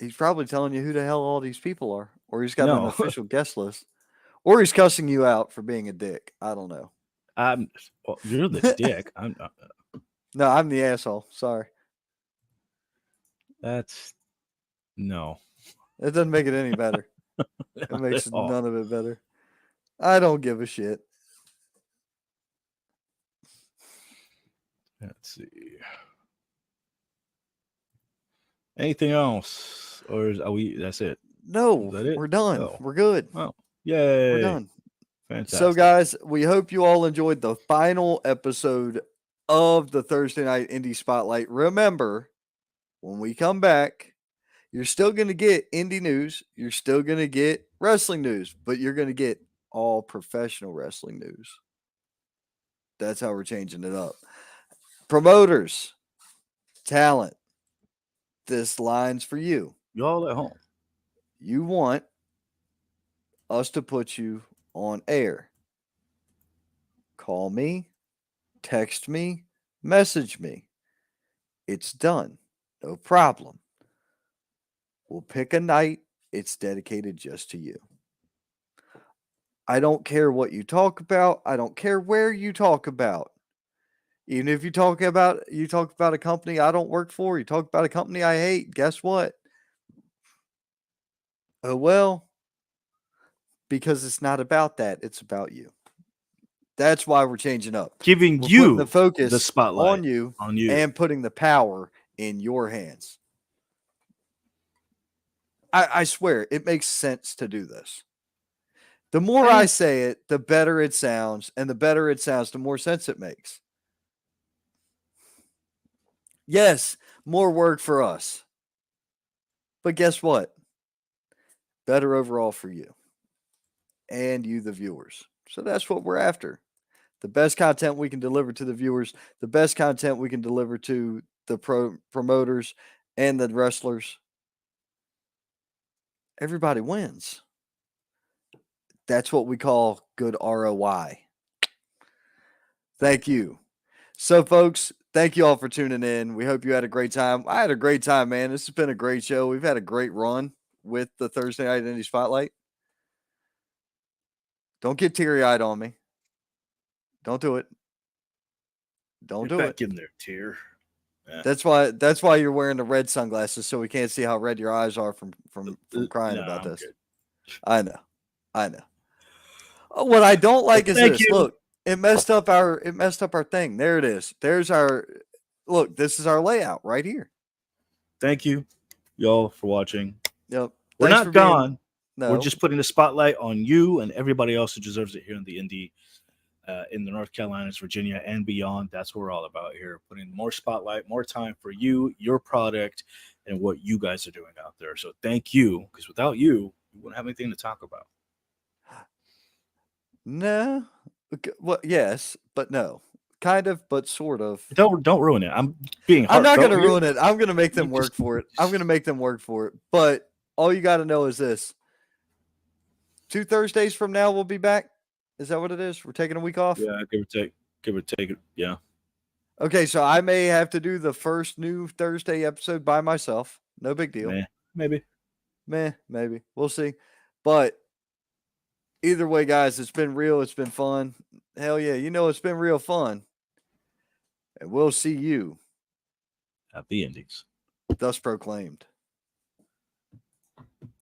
He's probably telling you who the hell all these people are, or he's got an official guest list, or he's cussing you out for being a dick. I don't know. You're the dick. I'm not. No, I'm the asshole. Sorry. No. It doesn't make it any better. It makes none of it better. I don't give a shit. Let's see. Anything else, or are we? That's it. No, we're done. Oh. We're good. Oh, yay! We're done. Fantastic. So, guys, we hope you all enjoyed the final episode of the Thursday Night Indie Spotlight. Remember, when we come back, You're still going to get indie news. You're still going to get wrestling news, but you're going to get all professional wrestling news. That's how we're changing it up. Promoters, talent, this line's for you. Y'all at home. You want us to put you on air. Call me, text me, message me. It's done. No problem. We'll pick a night. It's dedicated just to you. I don't care what you talk about. I don't care where you talk about. Even if you talk about a company I don't work for, you talk about a company I hate, guess what? Oh well, because it's not about that. It's about you. That's why we're changing up. Giving We're you putting the focus the spotlight on you on you. and putting the power in your hands. I swear, it makes sense to do this. The more I say it, the better it sounds. And the better it sounds, the more sense it makes. Yes, more work for us. But guess what? Better overall for you. And you, the viewers. So that's what we're after. The best content we can deliver to the viewers. The best content we can deliver to the promoters and the wrestlers. Everybody wins. That's what we call good ROI. Thank you. So, folks, thank you all for tuning in. We hope you had a great time. I had a great time, man. This has been a great show. We've had a great run with the Thursday Night Indie Spotlight. Don't get teary-eyed on me. Don't do it. Don't Get do back it. in there, tear. Yeah. That's why you're wearing the red sunglasses, so we can't see how red your eyes are from crying about I'm this. good. I know. What I don't like is Thank this. you. Look, it messed up our thing. There it is. There's our look. This is our layout right here. Thank you, y'all, for watching. Yep. We're Thanks not for being- gone. No, We're just putting the spotlight on you and everybody else who deserves it here in the indie, in the North Carolinas, Virginia, and beyond. That's what we're all about here. Putting more spotlight, more time for you, your product, and what you guys are doing out there. So thank you, because without you, we wouldn't have anything to talk about. no. Okay, well, yes, but no. Kind of, but sort of. Don't ruin it. I'm being. I'm not heartfelt going to here. ruin it. I'm going to make them You work just- for it. I'm going to make them work for it. But all you got to know is this: 2 Thursdays from now, we'll be back. Is that what it is? We're taking a week off. Yeah, give or take it. Yeah. Okay, so I may have to do the first new Thursday episode by myself. No big deal. Maybe. Maybe. We'll see. But either way, guys, it's been real. It's been fun. Hell yeah. It's been real fun. And we'll see you. Happy endings. Thus proclaimed.